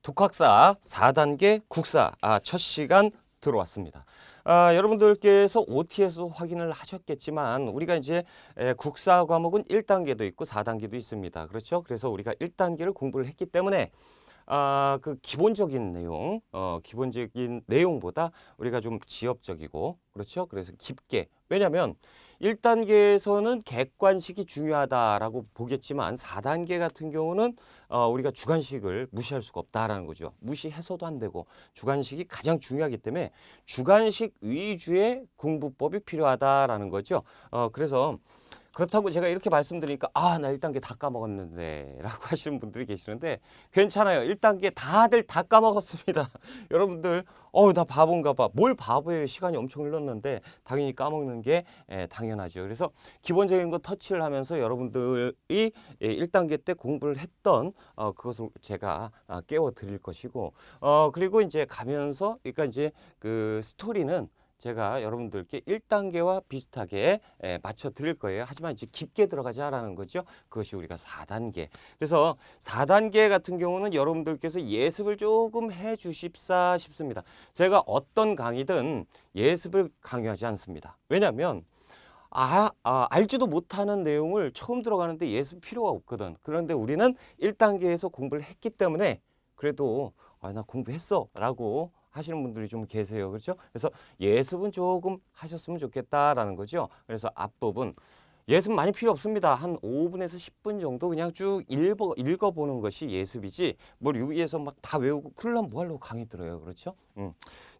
독학사 4단계 국사 첫 시간 들어왔습니다. 여러분들께서 OT에서 확인을 하셨겠지만 우리가 이제 국사 과목은 1단계도 있고 4단계도 있습니다. 그렇죠? 그래서 우리가 1단계를 공부를 했기 때문에 그 기본적인 내용, 기본적인 내용보다 우리가 좀 지엽적이고, 그렇죠? 그래서 깊게. 왜냐면 1단계에서는 객관식이 중요하다라고 보겠지만 4단계 같은 경우는 우리가 주관식을 무시할 수가 없다라는 거죠. 무시해서도 안 되고 주관식이 가장 중요하기 때문에 주관식 위주의 공부법이 필요하다라는 거죠. 그래서 그렇다고 제가 이렇게 말씀드리니까 나 1단계 다 까먹었는데 라고 하시는 분들이 계시는데 괜찮아요. 1단계 다들 다 까먹었습니다. 여러분들 나 바본가 봐. 뭘 바보예요. 시간이 엄청 흘렀는데 당연히 까먹는 게 당연하죠. 그래서 기본적인 거 터치를 하면서 여러분들이 1단계 때 공부를 했던 그것을 제가 깨워 드릴 것이고 그리고 이제 가면서 그러니까 이제 그 스토리는 제가 여러분들께 1단계와 비슷하게 맞춰 드릴 거예요. 하지만 이제 깊게 들어가자라는 거죠. 그것이 우리가 4단계. 그래서 4단계 같은 경우는 여러분들께서 예습을 조금 해 주십사 싶습니다. 제가 어떤 강의든 예습을 강요하지 않습니다. 왜냐하면 알지도 못하는 내용을 처음 들어가는데 예습 필요가 없거든. 그런데 우리는 1단계에서 공부를 했기 때문에 그래도 나 공부했어 라고 하시는 분들이 좀 계세요. 그렇죠? 그래서 예습은 조금 하셨으면 좋겠다라는 거죠. 그래서 앞부분 예습 많이 필요 없습니다. 한 5분에서 10분 정도 그냥 쭉 읽어보는 것이 예습이지 뭘 여기에서 막 다 외우고 그러려면 뭐 하려고 강의 들어요. 그렇죠?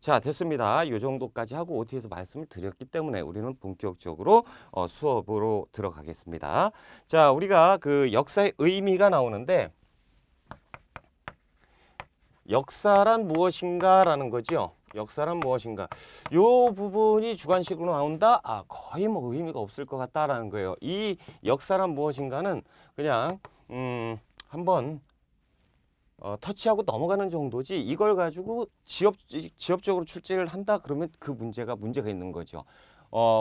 자, 됐습니다. 이 정도까지 하고 OT에서 말씀을 드렸기 때문에 우리는 본격적으로 수업으로 들어가겠습니다. 자, 우리가 그 역사의 의미가 나오는데 역사란 무엇인가라는 거죠. 역사란 무엇인가. 요 부분이 주관식으로 나온다? 거의 뭐 의미가 없을 것 같다라는 거예요. 이 역사란 무엇인가는 그냥 한번 터치하고 넘어가는 정도지 이걸 가지고 지엽적으로 출제를 한다 그러면 그 문제가 있는 거죠.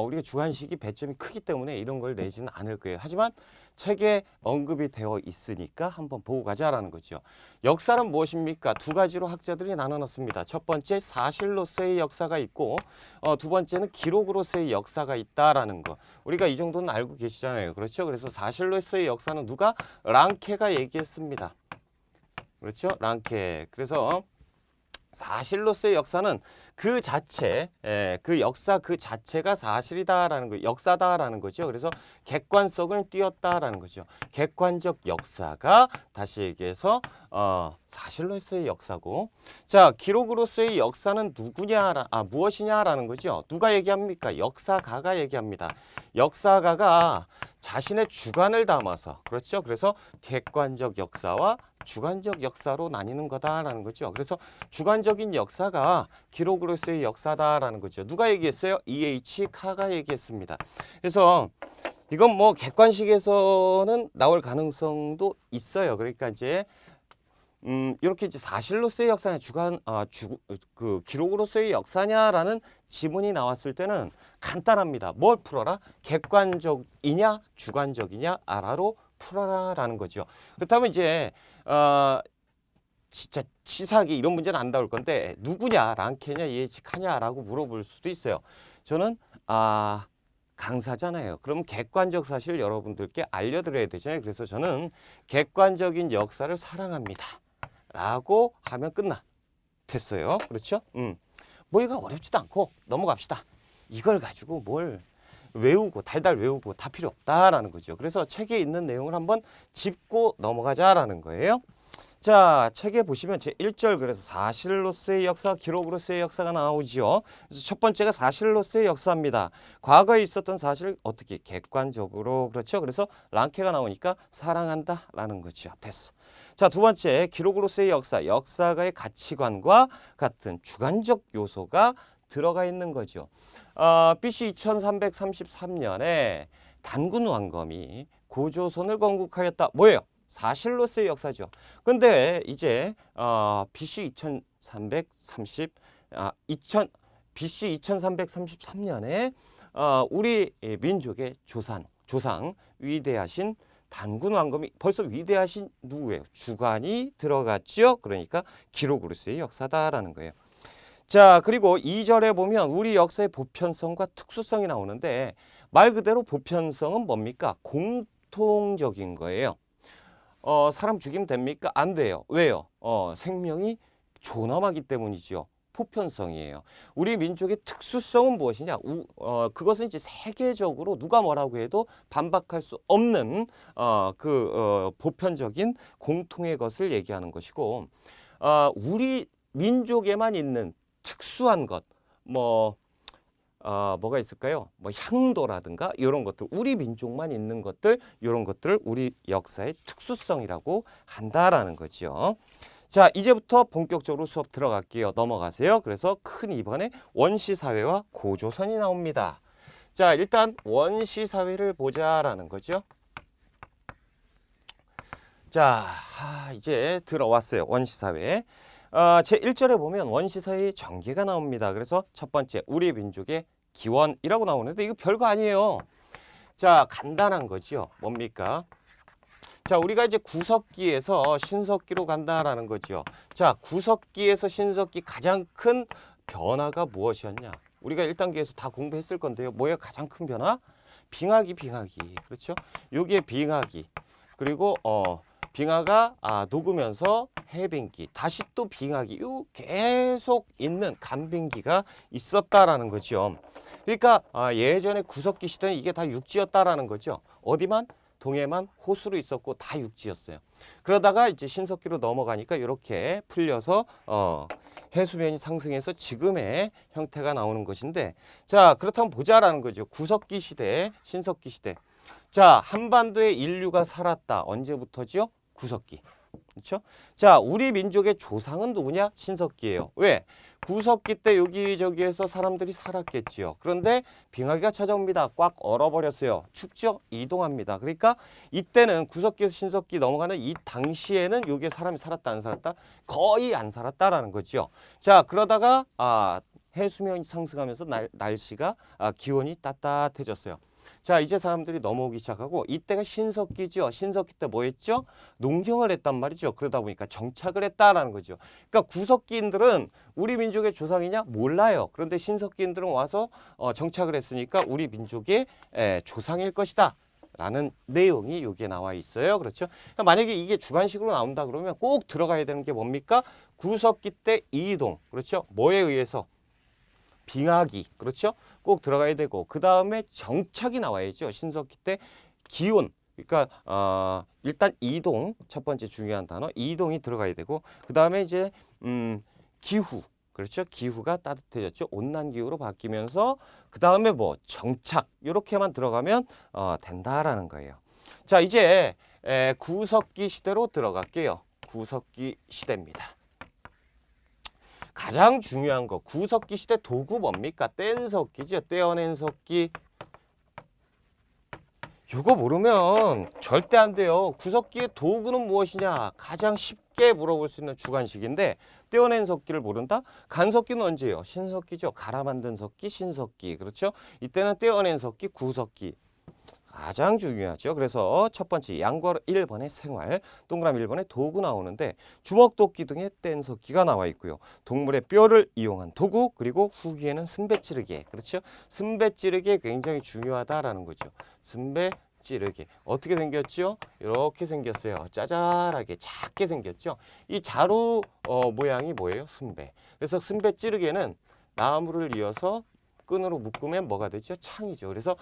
우리가 주관식이 배점이 크기 때문에 이런 걸 내지는 않을 거예요. 하지만 책에 언급이 되어 있으니까 한번 보고 가자라는 거죠. 역사는 무엇입니까? 두 가지로 학자들이 나눠놨습니다. 첫 번째 사실로서의 역사가 있고 두 번째는 기록으로서의 역사가 있다라는 거. 우리가 이 정도는 알고 계시잖아요. 그렇죠? 그래서 사실로서의 역사는 누가? 랑케가 얘기했습니다. 그렇죠? 랑케. 그래서 사실로서의 역사는 그 자체, 그 역사 그 자체가 사실이다라는 거, 역사다라는 거죠. 그래서 객관성을 띄었다라는 거죠. 객관적 역사가 다시 얘기해서 사실로서의 역사고, 자 기록으로서의 역사는 무엇이냐라는 거죠. 누가 얘기합니까? 역사가가 얘기합니다. 역사가가 자신의 주관을 담아서 그렇죠. 그래서 객관적 역사와 주관적 역사로 나뉘는 거다라는 거죠. 그래서 주관적인 역사가 기록으로서의 역사다라는 거죠. 누가 얘기했어요? E.H. 카가 얘기했습니다. 그래서 이건 뭐 객관식에서는 나올 가능성도 있어요. 그러니까 이제 이렇게 이제 사실로서의 역사냐 그 기록으로서의 역사냐라는 지문이 나왔을 때는 간단합니다. 뭘 풀어라? 객관적이냐 주관적이냐 알아로 풀어라라는 거죠. 그렇다면 이제 진짜 치사하게 이런 문제는 안 나올 건데 누구냐 랑케냐 예측하냐라고 물어볼 수도 있어요. 저는 강사잖아요. 그럼 객관적 사실 여러분들께 알려드려야 되잖아요. 그래서 저는 객관적인 역사를 사랑합니다 라고 하면 됐어요. 그렇죠? 뭐 이거 어렵지도 않고 넘어갑시다. 이걸 가지고 뭘 외우고 달달 외우고 다 필요 없다라는 거죠. 그래서 책에 있는 내용을 한번 짚고 넘어가자라는 거예요. 자, 책에 보시면 제1절 그래서 사실로서의 역사, 기록으로서의 역사가 나오지요. 그래서 첫 번째가 사실로서의 역사입니다. 과거에 있었던 사실을 어떻게 객관적으로 그렇죠. 그래서 랑케가 나오니까 사랑한다라는 거죠. 됐어. 자, 두 번째 기록으로서의 역사, 역사가의 가치관과 같은 주관적 요소가 들어가 있는 거죠. BC 2333년에 단군 왕검이 고조선을 건국하였다. 뭐예요? 사실로서의 역사죠. 근데 이제 BC 2333년에 우리 민족의 조상 위대하신 단군 왕검이 벌써 위대하신 누구예요? 주관이 들어갔죠. 그러니까 기록으로서의 역사다라는 거예요. 자, 그리고 2절에 보면 우리 역사의 보편성과 특수성이 나오는데 말 그대로 보편성은 뭡니까? 공통적인 거예요. 사람 죽이면 됩니까? 안 돼요. 왜요? 생명이 존엄하기 때문이죠. 보편성이에요. 우리 민족의 특수성은 무엇이냐? 그것은 이제 세계적으로 누가 뭐라고 해도 반박할 수 없는 보편적인 공통의 것을 얘기하는 것이고, 우리 민족에만 있는 특수한 것, 뭐가 있을까요? 뭐 향도라든가 이런 것들, 우리 민족만 있는 것들, 이런 것들을 우리 역사의 특수성이라고 한다라는 거죠. 자, 이제부터 본격적으로 수업 들어갈게요. 넘어가세요. 그래서 큰 2번에 원시사회와 고조선이 나옵니다. 자, 일단 원시사회를 보자라는 거죠. 자, 이제 들어왔어요. 원시사회. 제 1절에 보면 원시사회의 전개가 나옵니다. 그래서 첫 번째, 우리 민족의 기원이라고 나오는데 이거 별거 아니에요. 자, 간단한 거죠. 뭡니까? 자, 우리가 이제 구석기에서 신석기로 간다라는 거죠. 자, 구석기에서 신석기 가장 큰 변화가 무엇이었냐? 우리가 1단계에서 다 공부했을 건데요. 뭐예요? 가장 큰 변화? 빙하기. 그렇죠? 요게 빙하기. 그리고 빙하가 녹으면서 해빙기, 다시 또 빙하기, 요 계속 있는 간빙기가 있었다라는 거죠. 그러니까 예전에 구석기 시대는 이게 다 육지였다라는 거죠. 어디만? 동해만 호수로 있었고 다 육지였어요. 그러다가 이제 신석기로 넘어가니까 이렇게 풀려서 해수면이 상승해서 지금의 형태가 나오는 것인데, 자, 그렇다면 보자라는 거죠. 구석기 시대, 신석기 시대. 자, 한반도에 인류가 살았다. 언제부터죠? 구석기. 그렇죠? 자, 우리 민족의 조상은 누구냐? 신석기예요. 왜? 구석기 때 여기저기에서 사람들이 살았겠지요. 그런데 빙하기가 찾아옵니다. 꽉 얼어버렸어요. 춥죠? 이동합니다. 그러니까 이때는 구석기에서 신석기 넘어가는 이 당시에는 여기에 사람이 살았다 안 살았다? 거의 안 살았다라는 거죠. 자, 그러다가 해수면이 상승하면서 날씨가 기온이 따뜻해졌어요. 자, 이제 사람들이 넘어오기 시작하고 이때가 신석기죠. 신석기 때 뭐 했죠? 농경을 했단 말이죠. 그러다 보니까 정착을 했다라는 거죠. 그러니까 구석기인들은 우리 민족의 조상이냐? 몰라요. 그런데 신석기인들은 와서 정착을 했으니까 우리 민족의 조상일 것이다 라는 내용이 여기에 나와 있어요. 그렇죠? 그러니까 만약에 이게 주관식으로 나온다 그러면 꼭 들어가야 되는 게 뭡니까? 구석기 때 이동. 그렇죠? 뭐에 의해서? 빙하기. 그렇죠? 꼭 들어가야 되고, 그 다음에 정착이 나와야죠. 신석기 때 기온. 그러니까 일단 이동, 첫 번째 중요한 단어 이동이 들어가야 되고, 그 다음에 이제 기후. 그렇죠? 기후가 따뜻해졌죠. 온난 기후로 바뀌면서 그 다음에 뭐 정착, 이렇게만 들어가면 된다라는 거예요. 자, 이제 구석기 시대로 들어갈게요. 구석기 시대입니다. 가장 중요한 거, 구석기 시대 도구 뭡니까? 뗀석기죠. 떼어낸 석기. 이거 모르면 절대 안 돼요. 구석기의 도구는 무엇이냐? 가장 쉽게 물어볼 수 있는 주관식인데, 떼어낸 석기를 모른다? 간석기는 언제예요? 신석기죠. 갈아 만든 석기, 신석기. 그렇죠? 이때는 떼어낸 석기, 구석기. 가장 중요하죠. 그래서 첫 번째 양괄호 1번의 생활, 동그라미 1번에 도구 나오는데 주먹도끼 등의 뗀석기가 나와 있고요. 동물의 뼈를 이용한 도구, 그리고 후기에는 승배찌르개. 그렇죠? 승배찌르개 굉장히 중요하다라는 거죠. 승배찌르개. 어떻게 생겼죠? 이렇게 생겼어요. 짜잘하게 작게 생겼죠. 이 자루 모양이 뭐예요? 승배. 그래서 승배찌르개는 나무를 이어서 끈으로 묶으면 뭐가 되죠? 창이죠. 그래서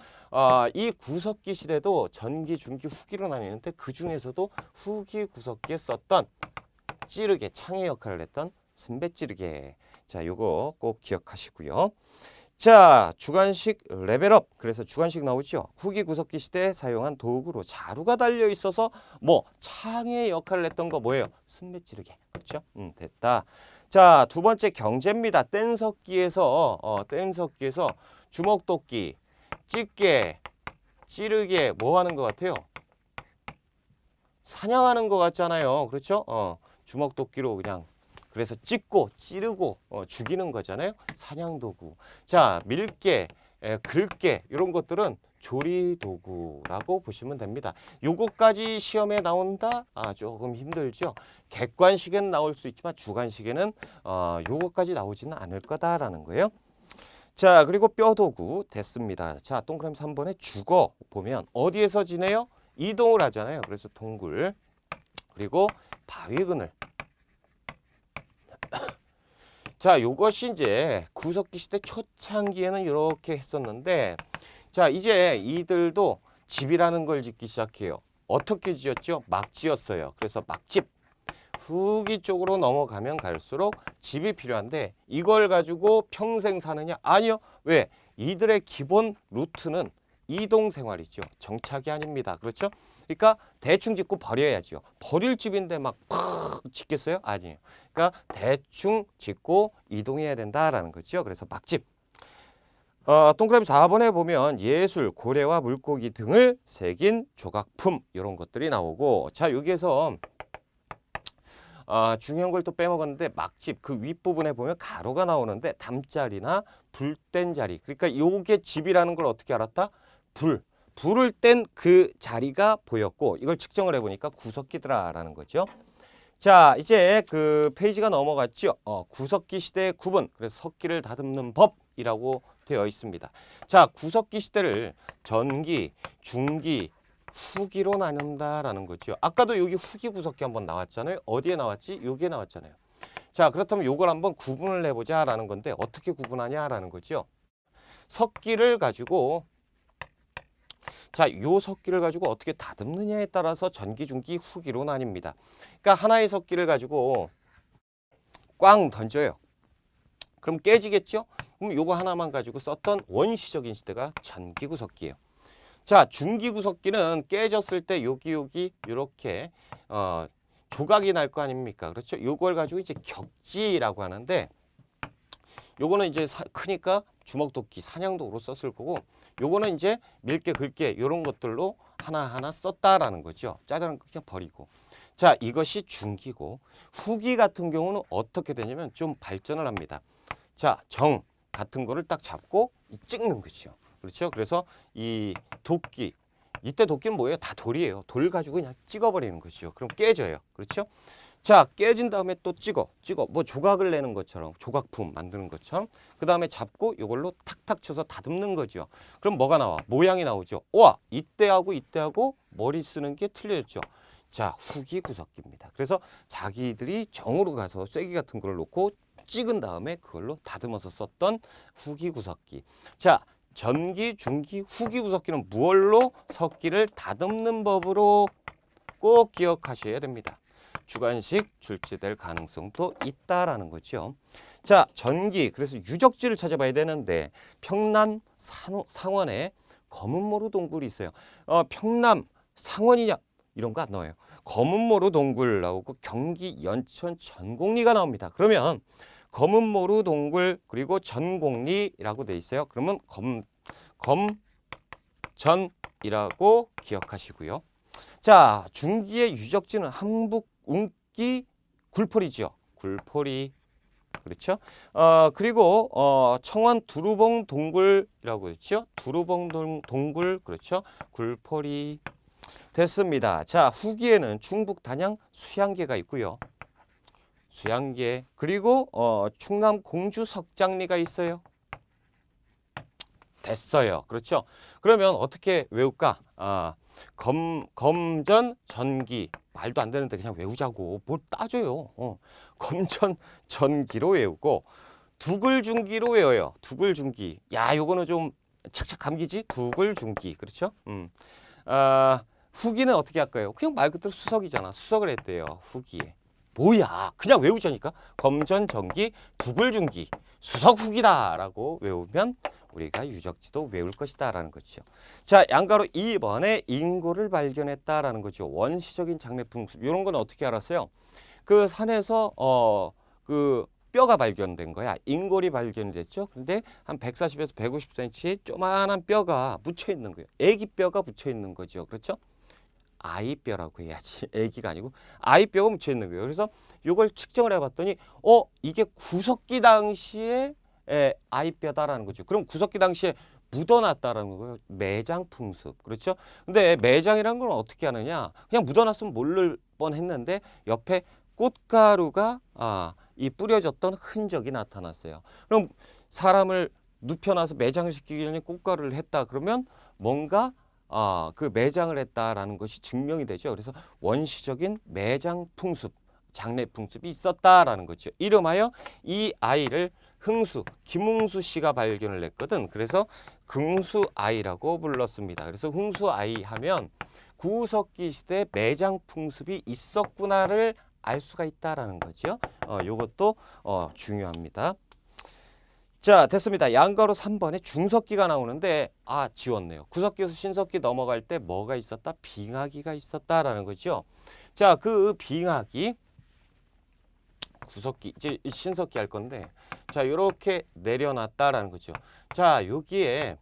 이 구석기 시대도 전기, 중기, 후기로 나뉘는데 그 중에서도 후기 구석기에 썼던 찌르개, 창의 역할을 했던 승배찌르개. 자, 요거 꼭 기억하시고요. 자, 주관식 레벨업. 그래서 주관식 나오죠. 후기 구석기 시대에 사용한 도구로 자루가 달려 있어서 뭐 창의 역할을 했던 거 뭐예요? 승배찌르개. 그렇죠? 됐다. 자, 두 번째 경제입니다. 뗀석기에서 주먹도끼, 찌개, 찌르개 뭐 하는 것 같아요? 사냥하는 것 같잖아요. 그렇죠? 주먹도끼로 그냥 그래서 찢고 찌르고 죽이는 거잖아요. 사냥도구. 자, 밀개, 글개 이런 것들은 조리도구라고 보시면 됩니다. 요거까지 시험에 나온다? 조금 힘들죠. 객관식에는 나올 수 있지만 주관식에는 요거까지 나오지는 않을 거다라는 거예요. 자, 그리고 뼈도구 됐습니다. 자, 동그라미 3번에 주거 보면 어디에서 지내요? 이동을 하잖아요. 그래서 동굴. 그리고 바위그늘. 자, 요것이 이제 구석기 시대 초창기에는 이렇게 했었는데, 자, 이제 이들도 집이라는 걸 짓기 시작해요. 어떻게 지었죠? 막 지었어요. 그래서 막집. 후기 쪽으로 넘어가면 갈수록 집이 필요한데 이걸 가지고 평생 사느냐? 아니요. 왜? 이들의 기본 루트는 이동 생활이죠. 정착이 아닙니다. 그렇죠? 그러니까 대충 짓고 버려야죠. 버릴 집인데 막 짓겠어요? 아니에요. 그러니까 대충 짓고 이동해야 된다라는 거죠. 그래서 막집. 동그라미 4번에 보면 예술, 고래와 물고기 등을 새긴 조각품 이런 것들이 나오고, 자, 여기에서 중요한 걸 또 빼먹었는데 막집 그 윗부분에 보면 가로가 나오는데 담자리나 불 뗀 자리, 그러니까 요게 집이라는 걸 어떻게 알았다? 불을 뗀 그 자리가 보였고 이걸 측정을 해보니까 구석기더라라는 거죠. 자, 이제 그 페이지가 넘어갔죠. 구석기 시대의 구분, 그래서 석기를 다듬는 법이라고 되어 있습니다. 자, 구석기 시대를 전기, 중기, 후기로 나눈다라는 거죠. 아까도 여기 후기 구석기 한번 나왔잖아요. 어디에 나왔지? 여기에 나왔잖아요. 자, 그렇다면 요걸 한번 구분을 해보자라는 건데 어떻게 구분하냐라는 거죠. 석기를 가지고, 자, 요 석기를 가지고 어떻게 다듬느냐에 따라서 전기, 중기, 후기로 나뉩니다. 그러니까 하나의 석기를 가지고 꽝 던져요. 그럼 깨지겠죠? 그럼 요거 하나만 가지고 썼던 원시적인 시대가 전기구석기예요. 자, 중기구석기는 깨졌을 때 여기 이렇게 조각이 날 거 아닙니까? 그렇죠? 요걸 가지고 이제 격지라고 하는데, 요거는 이제 크니까 주먹도끼, 사냥도구로 썼을 거고, 요거는 이제 밀게 긁게 이런 것들로 하나하나 썼다라는 거죠. 짜잘한 거 그냥 버리고. 자, 이것이 중기고, 후기 같은 경우는 어떻게 되냐면 좀 발전을 합니다. 자, 정 같은 거를 딱 잡고 찍는 거죠. 그렇죠? 그래서 이 도끼, 이때 도끼는 뭐예요? 다 돌이에요. 돌 가지고 그냥 찍어버리는 거죠. 그럼 깨져요. 그렇죠? 자, 깨진 다음에 또 찍어. 뭐 조각을 내는 것처럼, 조각품 만드는 것처럼. 그 다음에 잡고 이걸로 탁탁 쳐서 다듬는 거죠. 그럼 뭐가 나와? 모양이 나오죠. 와, 이때하고 머리 쓰는 게 틀려졌죠. 자, 후기 구석기입니다. 그래서 자기들이 정으로 가서 쐐기 같은 걸 놓고 찍은 다음에 그걸로 다듬어서 썼던 후기 구석기. 자, 전기, 중기, 후기 구석기는 무얼로? 석기를 다듬는 법으로 꼭 기억하셔야 됩니다. 주관식 출제될 가능성도 있다라는 거죠. 자, 전기, 그래서 유적지를 찾아봐야 되는데 평남 상원에 검은모루 동굴이 있어요. 평남 상원이냐? 이런 거 안 나와요. 검은모루 동굴 나오고 경기 연천 전곡리가 나옵니다. 그러면 검은모루 동굴 그리고 전곡리라고 돼 있어요. 그러면 검전이라고 기억하시고요. 자, 중기의 유적지는 한북, 운기, 굴포리죠. 굴포리. 그렇죠? 그리고 청원 두루봉 동굴이라고 했죠. 두루봉 동굴. 그렇죠? 굴포리. 됐습니다. 자, 후기에는 충북 단양 수양계가 있고요. 수양계, 그리고 충남 공주 석장리가 있어요. 됐어요. 그렇죠? 그러면 어떻게 외울까? 검전 전기, 말도 안 되는데 그냥 외우자고 뭘 따져요. 검전 전기로 외우고 두글중기로 외워요. 두글중기. 야, 요거는 좀 착착 감기지? 두글중기. 그렇죠? 후기는 어떻게 할까요? 그냥 말 그대로 수석이잖아. 수석을 했대요. 후기에. 뭐야? 그냥 외우자니까. 검전 전기, 두글중기, 수석 후기다라고 외우면 우리가 유적지도 외울 것이다라는 거죠. 자, 양가로 2번에 인고를 발견했다라는 거죠. 원시적인 장례풍습. 이런 건 어떻게 알았어요? 그 산에서 그 뼈가 발견된 거야. 인골이 발견이 됐죠. 근데 한 140에서 150cm의 조만한 뼈가 묻혀 있는 거예요. 애기 뼈가 묻혀 있는 거죠. 그렇죠? 아이뼈라고 해야지. 애기가 아니고 아이뼈가 묻혀 있는 거예요. 그래서 이걸 측정을 해봤더니 이게 구석기 당시에 아이뼈다라는 거죠. 그럼 구석기 당시에 묻어놨다라는 거예요. 매장 풍습. 그렇죠? 근데 매장이라는 건 어떻게 하느냐? 그냥 묻어놨으면 모를 뻔했는데 옆에 꽃가루가 이 뿌려졌던 흔적이 나타났어요. 그럼 사람을 눕혀놔서 매장을 시키기 전에 꽃가루를 했다 그러면 뭔가 그 매장을 했다라는 것이 증명이 되죠. 그래서 원시적인 매장 풍습, 장례 풍습이 있었다라는 거죠. 이름하여 이 아이를 김흥수 씨가 발견을 했거든. 그래서 긍수 아이라고 불렀습니다. 그래서 흥수 아이 하면 구석기 시대 매장 풍습이 있었구나를 알 수가 있다라는 거죠. 요것도 중요합니다. 자, 됐습니다. 양가로 3번에 중석기가 나오는데 지웠네요. 구석기에서 신석기 넘어갈 때 뭐가 있었다? 빙하기가 있었다라는 거죠. 자, 그 빙하기 구석기 이제 신석기 할 건데 자, 요렇게 내려놨다라는 거죠. 자, 여기에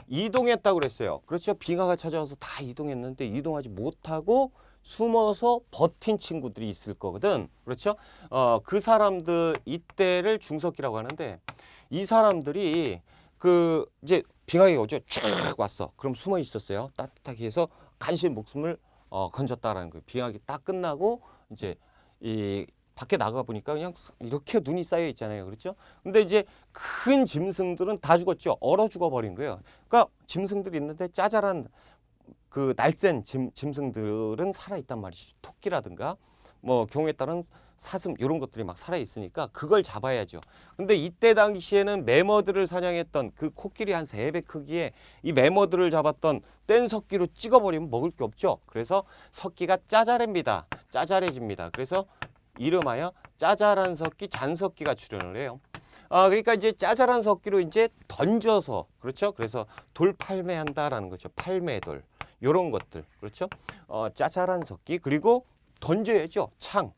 이동했다고 그랬어요. 그렇죠? 빙하가 찾아와서 다 이동했는데 이동하지 못하고 숨어서 버틴 친구들이 있을 거거든. 그렇죠? 그 사람들 이때를 중석기라고 하는데 이 사람들이 그 이제 빙하기가 오죠. 쫙 왔어. 그럼 숨어 있었어요. 따뜻하게 해서 간신히 목숨을 건졌다라는 거예요. 빙하기 딱 끝나고 이제 이 밖에 나가 보니까 그냥 이렇게 눈이 쌓여 있잖아요. 그렇죠? 근데 이제 큰 짐승들은 다 죽었죠. 얼어 죽어 버린 거예요. 그러니까 짐승들이 있는데 짜잘한 그 날쌘 짐승들은 살아 있단 말이죠. 토끼라든가 뭐 경우에 따른 사슴 이런 것들이 막 살아 있으니까 그걸 잡아야죠. 근데 이때 당시에는 매머들을 사냥했던 그 코끼리 한 3배 크기의 이 매머들을 잡았던 뗀석기로 찍어버리면 먹을 게 없죠. 그래서 석기가 짜잘해집니다. 짜잘해집니다. 그래서 이름하여 짜잘한 석기, 잔석기가 출현을 해요. 그러니까 이제 짜잘한 석기로 이제 던져서 그렇죠. 그래서 돌 팔매한다라는 거죠. 팔매돌 요런 것들 그렇죠. 짜잘한 석기 그리고 던져야죠. 창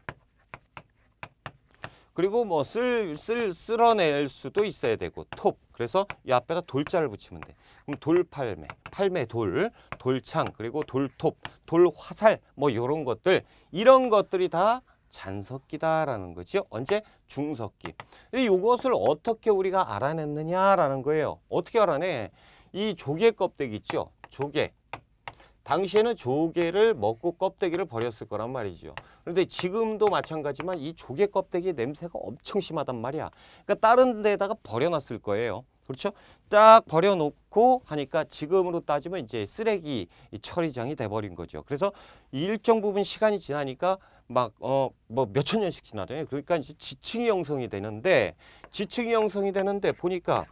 그리고 뭐 쓸어낼 수도 있어야 되고 톱 그래서 이 앞에다 돌자를 붙이면 돼. 그럼 돌팔매, 팔매돌, 돌창 그리고 돌톱, 돌화살 뭐 요런 것들 이런 것들이 다 잔석기다라는 거죠. 언제? 중석기. 이것을 어떻게 우리가 알아냈느냐라는 거예요. 어떻게 알아내? 이 조개 껍데기 있죠. 조개. 당시에는 조개를 먹고 껍데기를 버렸을 거란 말이죠. 그런데 지금도 마찬가지만 이 조개 껍데기 냄새가 엄청 심하단 말이야. 그러니까 다른 데다가 버려놨을 거예요. 그렇죠? 딱 버려놓고 하니까 지금으로 따지면 이제 쓰레기 처리장이 돼버린 거죠. 그래서 일정 부분 시간이 지나니까 막 뭐 몇천 년씩 지나잖아요. 그러니까 이제 지층이 형성이 되는데 보니까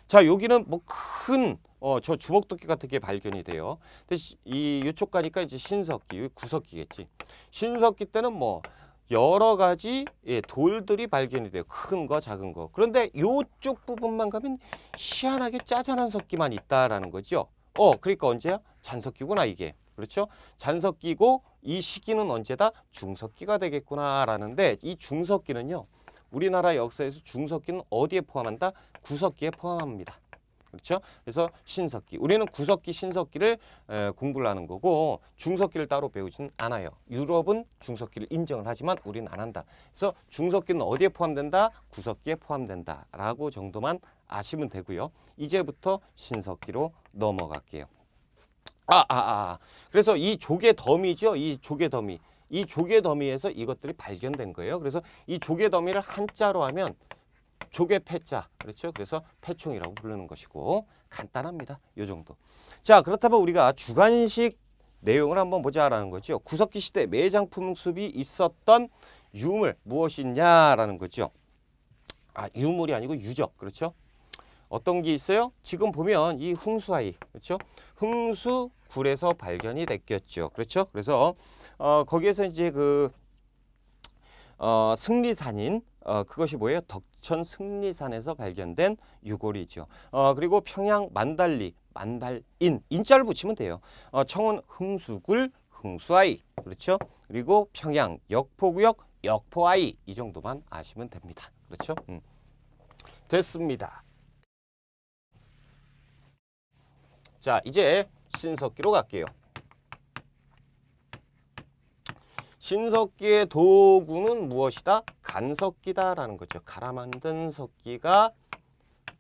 자 여기는 뭐 큰 저 주먹도끼 같은 게 발견이 돼요. 근데 이쪽 가니까 이제 신석기, 구석기겠지. 신석기 때는 뭐 여러 가지 돌들이 발견이 돼요. 큰 거, 작은 거. 그런데 이쪽 부분만 가면 희한하게 짜잔한 석기만 있다라는 거죠. 그러니까 언제야? 잔석기구나 이게. 그렇죠? 잔석기고 이 시기는 언제다? 중석기가 되겠구나라는데 이 중석기는요. 우리나라 역사에서 중석기는 어디에 포함한다? 구석기에 포함합니다. 그렇죠? 그래서 신석기. 우리는 구석기, 신석기를 공부를 하는 거고 중석기를 따로 배우지는 않아요. 유럽은 중석기를 인정을 하지만 우리는 안 한다. 그래서 중석기는 어디에 포함된다? 구석기에 포함된다라고 정도만 아시면 되고요. 이제부터 신석기로 넘어갈게요. 그래서 이 조개 더미죠. 이 조개 더미. 이 조개 더미에서 이것들이 발견된 거예요. 그래서 이 조개 더미를 한자로 하면 조개 패자. 그렇죠? 그래서 패총이라고 부르는 것이고 간단합니다. 요 정도. 자, 그렇다면 우리가 주관식 내용을 한번 보자라는 거죠. 구석기 시대 매장 풍습이 있었던 유물 무엇이냐라는 거죠. 유물이 아니고 유적. 그렇죠? 어떤 게 있어요? 지금 보면 이 흥수아이, 그렇죠? 흥수굴에서 발견이 됐겠죠. 그렇죠? 그래서 거기에서 이제 그 승리산인 그것이 뭐예요? 덕천 승리산에서 발견된 유골이죠. 그리고 평양 만달리, 만달인, 인자를 붙이면 돼요. 청원 흥수굴, 흥수아이, 그렇죠? 그리고 평양 역포구역, 역포아이 이 정도만 아시면 됩니다. 그렇죠? 됐습니다. 자, 이제 신석기로 갈게요. 신석기의 도구는 무엇이다? 간석기다라는 거죠. 갈아 만든 석기가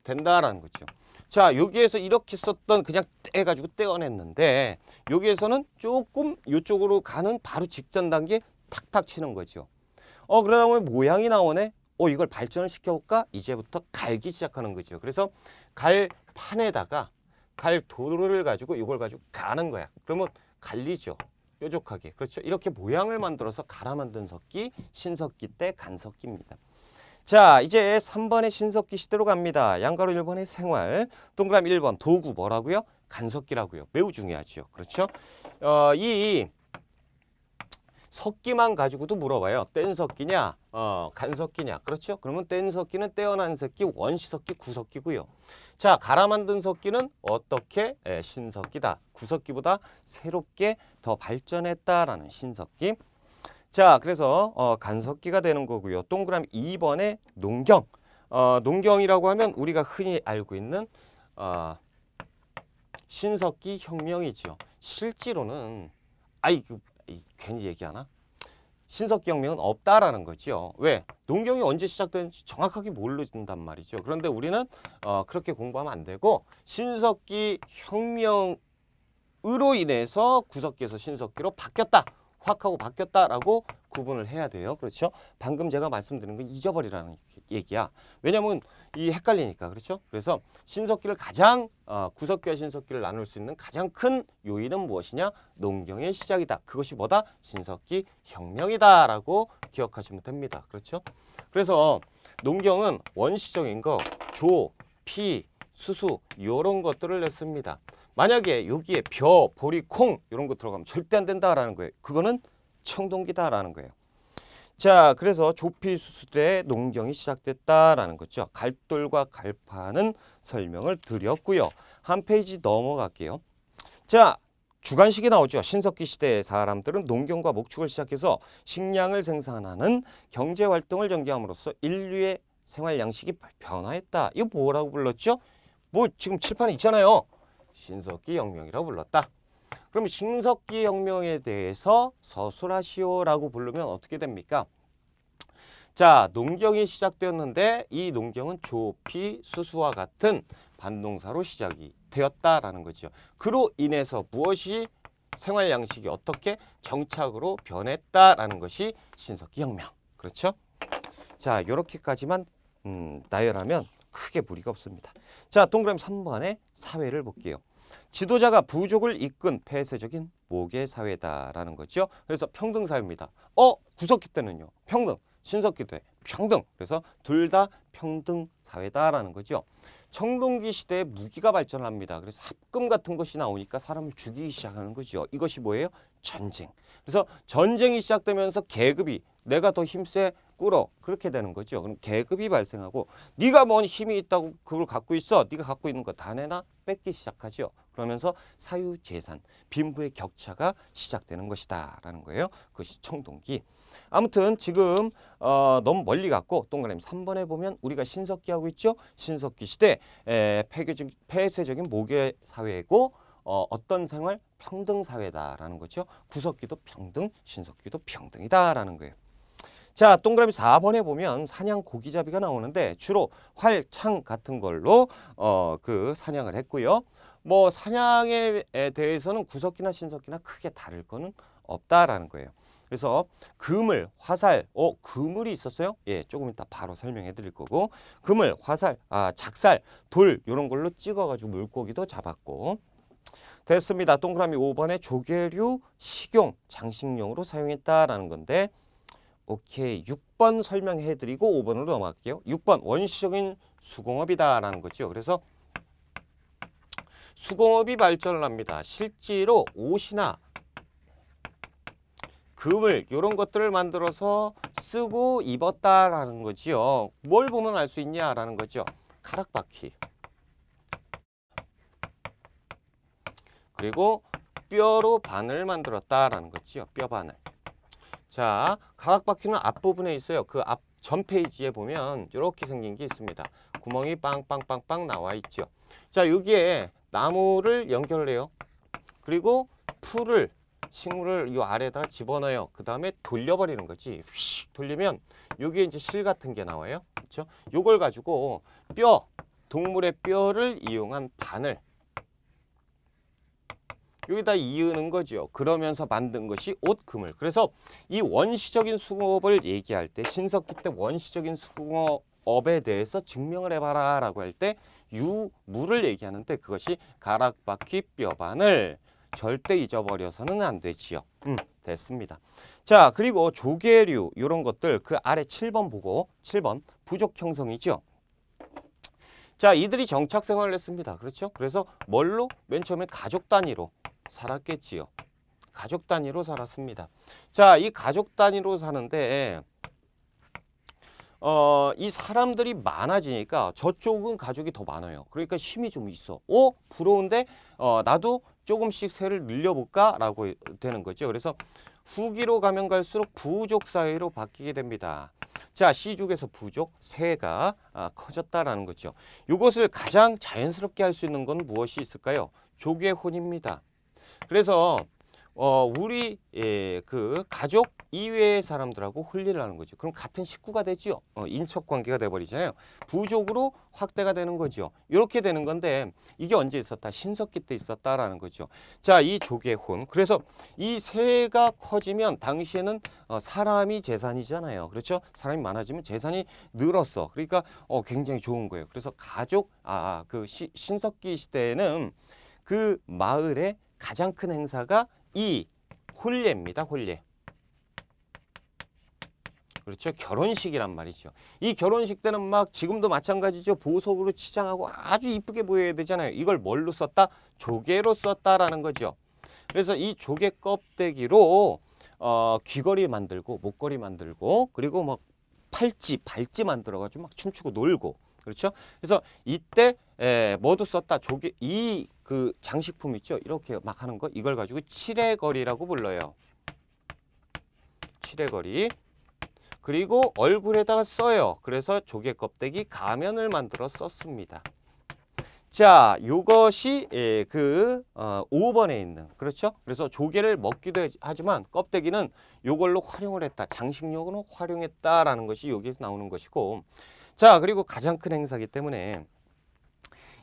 된다라는 거죠. 자, 여기에서 이렇게 썼던 그냥 떼가지고 떼어냈는데 여기에서는 조금 이쪽으로 가는 바로 직전 단계 탁탁 치는 거죠. 그러다 보면 모양이 나오네. 이걸 발전을 시켜볼까? 이제부터 갈기 시작하는 거죠. 그래서 갈판에다가 갈도를 가지고 이걸 가지고 가는 거야. 그러면 갈리죠. 뾰족하게. 그렇죠. 이렇게 모양을 만들어서 갈아 만든 석기, 신석기 때 간석기입니다. 자, 이제 3번의 신석기 시대로 갑니다. 양가로 1번의 생활, 동그라미 1번 도구 뭐라고요? 간석기라고요. 매우 중요하죠. 그렇죠? 이 석기만 가지고도 물어봐요. 뗀석기냐, 간석기냐. 그렇죠? 그러면 뗀석기는 떼어난 석기, 원시석기, 구석기고요. 자, 갈아 만든 석기는 어떻게? 신석기다. 구석기보다 새롭게 더 발전했다라는 신석기. 자, 그래서 간석기가 되는 거고요. 동그라미 2번의 농경. 농경이라고 하면 우리가 흔히 알고 있는 신석기 혁명이죠. 실제로는 괜히 얘기하나? 신석기 혁명은 없다라는 거죠. 왜? 농경이 언제 시작됐는지 정확하게 모른단 말이죠. 그런데 우리는 그렇게 공부하면 안 되고 신석기 혁명으로 인해서 구석기에서 신석기로 바뀌었다. 확 하고 바뀌었다라고 구분을 해야 돼요. 그렇죠? 방금 제가 말씀드린 건 잊어버리라는 얘기야. 왜냐하면 이 헷갈리니까. 그렇죠? 그래서 신석기를 가장 구석기와 신석기를 나눌 수 있는 가장 큰 요인은 무엇이냐? 농경의 시작이다. 그것이 뭐다? 신석기 혁명이다라고 기억하시면 됩니다. 그렇죠? 그래서 농경은 원시적인 거 조, 피, 수수 이런 것들을 냈습니다. 만약에 여기에 벼, 보리, 콩 이런 거 들어가면 절대 안 된다라는 거예요. 그거는 청동기다라는 거예요. 자, 그래서 조피수술의 농경이 시작됐다라는 거죠. 갈돌과 갈파는 설명을 드렸고요. 한 페이지 넘어갈게요. 자, 주관식이 나오죠. 신석기 시대의 사람들은 농경과 목축을 시작해서 식량을 생산하는 경제활동을 전개함으로써 인류의 생활 양식이 변화했다. 이거 뭐라고 불렀죠? 뭐 지금 칠판에 있잖아요. 신석기 혁명이라고 불렀다. 그럼 신석기 혁명에 대해서 서술하시오라고 부르면 어떻게 됩니까? 자, 농경이 시작되었는데 이 농경은 조, 피, 수수와 같은 반동사로 시작이 되었다라는 거죠. 그로 인해서 무엇이 생활 양식이 어떻게 정착으로 변했다라는 것이 신석기 혁명. 그렇죠? 자, 이렇게까지만 나열하면 크게 무리가 없습니다. 자, 동그라미 3번의 사회를 볼게요. 지도자가 부족을 이끈 폐쇄적인 모계 사회다라는 거죠. 그래서 평등 사회입니다. 구석기 때는요. 평등. 신석기 때 평등. 그래서 둘 다 평등 사회다라는 거죠. 청동기 시대에 무기가 발전합니다. 그래서 합금 같은 것이 나오니까 사람을 죽이기 시작하는 거죠. 이것이 뭐예요? 전쟁. 그래서 전쟁이 시작되면서 계급이 내가 더 힘세 꿇어 그렇게 되는 거죠. 그럼 계급이 발생하고 네가 뭔 힘이 있다고 그걸 갖고 있어. 네가 갖고 있는 거 다 내놔 뺏기 시작하죠. 그러면서 사유재산, 빈부의 격차가 시작되는 것이다 라는 거예요. 그것이 청동기. 아무튼 지금 너무 멀리 갔고 동그라미 3번에 보면 우리가 신석기 하고 있죠. 신석기 시대 폐쇄적인 모계 사회고 어떤 생활? 평등 사회다라는 거죠. 구석기도 평등, 신석기도 평등이다라는 거예요. 자, 동그라미 4번에 보면 사냥 고기잡이가 나오는데 주로 활, 창 같은 걸로 그 사냥을 했고요. 뭐 사냥에 대해서는 구석기나 신석기나 크게 다를 거는 없다라는 거예요. 그래서 그물, 화살, 그물이 있었어요? 예, 조금 이따 바로 설명해 드릴 거고 그물, 화살, 작살, 돌 이런 걸로 찍어가지고 물고기도 잡았고 됐습니다. 동그라미 5번에 조개류, 식용, 장식용으로 사용했다라는 건데 오케이. 6번 설명해 드리고 5번으로 넘어갈게요. 6번 원시적인 수공업이다라는 거죠. 그래서 수공업이 발전을 합니다. 실제로 옷이나 그물 이런 것들을 만들어서 쓰고 입었다라는 거지요. 뭘 보면 알 수 있냐라는 거죠. 가락바퀴. 그리고 뼈로 바늘 만들었다라는 거지요. 뼈 바늘. 자, 가락바퀴는 앞부분에 있어요. 그 앞 전 페이지에 보면 이렇게 생긴 게 있습니다. 구멍이 빵빵빵빵 나와 있죠. 자, 여기에 나무를 연결해요. 그리고 풀을 식물을 이 아래에다 집어넣어요. 그 다음에 돌려버리는 거지. 휙 돌리면 여기에 이제 실 같은 게 나와요. 그렇죠? 요걸 가지고 뼈 동물의 뼈를 이용한 바늘 여기다 이으는 거죠. 그러면서 만든 것이 옷, 그물. 그래서 이 원시적인 수공업을 얘기할 때 신석기 때 원시적인 수공업에 대해서 증명을 해봐라 라고 할 때 유무를 얘기하는데 그것이 가락바퀴 뼈바늘 절대 잊어버려서는 안 되지요. 됐습니다. 자, 그리고 조개류 이런 것들 그 아래 7번 보고 7번 부족 형성이죠. 자, 이들이 정착 생활을 했습니다. 그렇죠? 그래서 뭘로? 맨 처음에 가족 단위로 살았겠지요. 가족 단위로 살았습니다. 자, 이 가족 단위로 사는데 이 사람들이 많아지니까 저쪽은 가족이 더 많아요. 그러니까 힘이 좀 있어. 부러운데 나도 조금씩 세를 늘려볼까? 라고 되는 거죠. 그래서 후기로 가면 갈수록 부족 사회로 바뀌게 됩니다. 자, C족에서 부족, 세가 커졌다라는 거죠. 이것을 가장 자연스럽게 할 수 있는 건 무엇이 있을까요? 조계혼입니다. 그래서 우리 그 가족 이외의 사람들하고 혼례를 하는 거죠. 그럼 같은 식구가 되죠. 인척 관계가 돼버리잖아요. 부족으로 확대가 되는 거죠. 이렇게 되는 건데 이게 언제 있었다? 신석기 때 있었다라는 거죠. 자, 이 조계혼. 그래서 이 세가 커지면 당시에는 사람이 재산이잖아요. 그렇죠? 사람이 많아지면 재산이 늘었어. 그러니까 굉장히 좋은 거예요. 그래서 가족 그 신석기 시대에는 그 마을의 가장 큰 행사가 이 혼례입니다. 혼례. 그렇죠. 결혼식이란 말이죠. 이 결혼식 때는 막 지금도 마찬가지죠. 보석으로 치장하고 아주 이쁘게 보여야 되잖아요. 이걸 뭘로 썼다? 조개로 썼다라는 거죠. 그래서 이 조개 껍데기로 귀걸이 만들고 목걸이 만들고 그리고 막 팔찌, 발찌 만들어가지고 막 춤추고 놀고 그렇죠. 그래서 이때 뭐도 썼다. 조개 이 그 장식품 있죠. 이렇게 막 하는 거 이걸 가지고 칠해거리라고 불러요. 칠해거리. 그리고 얼굴에다가 써요. 그래서 조개 껍데기 가면을 만들어 썼습니다. 자, 요것이 그 5번에 있는 그렇죠? 그래서 조개를 먹기도 하지만 껍데기는 요걸로 활용을 했다. 장식용으로 활용했다라는 것이 여기서 나오는 것이고 자, 그리고 가장 큰 행사이기 때문에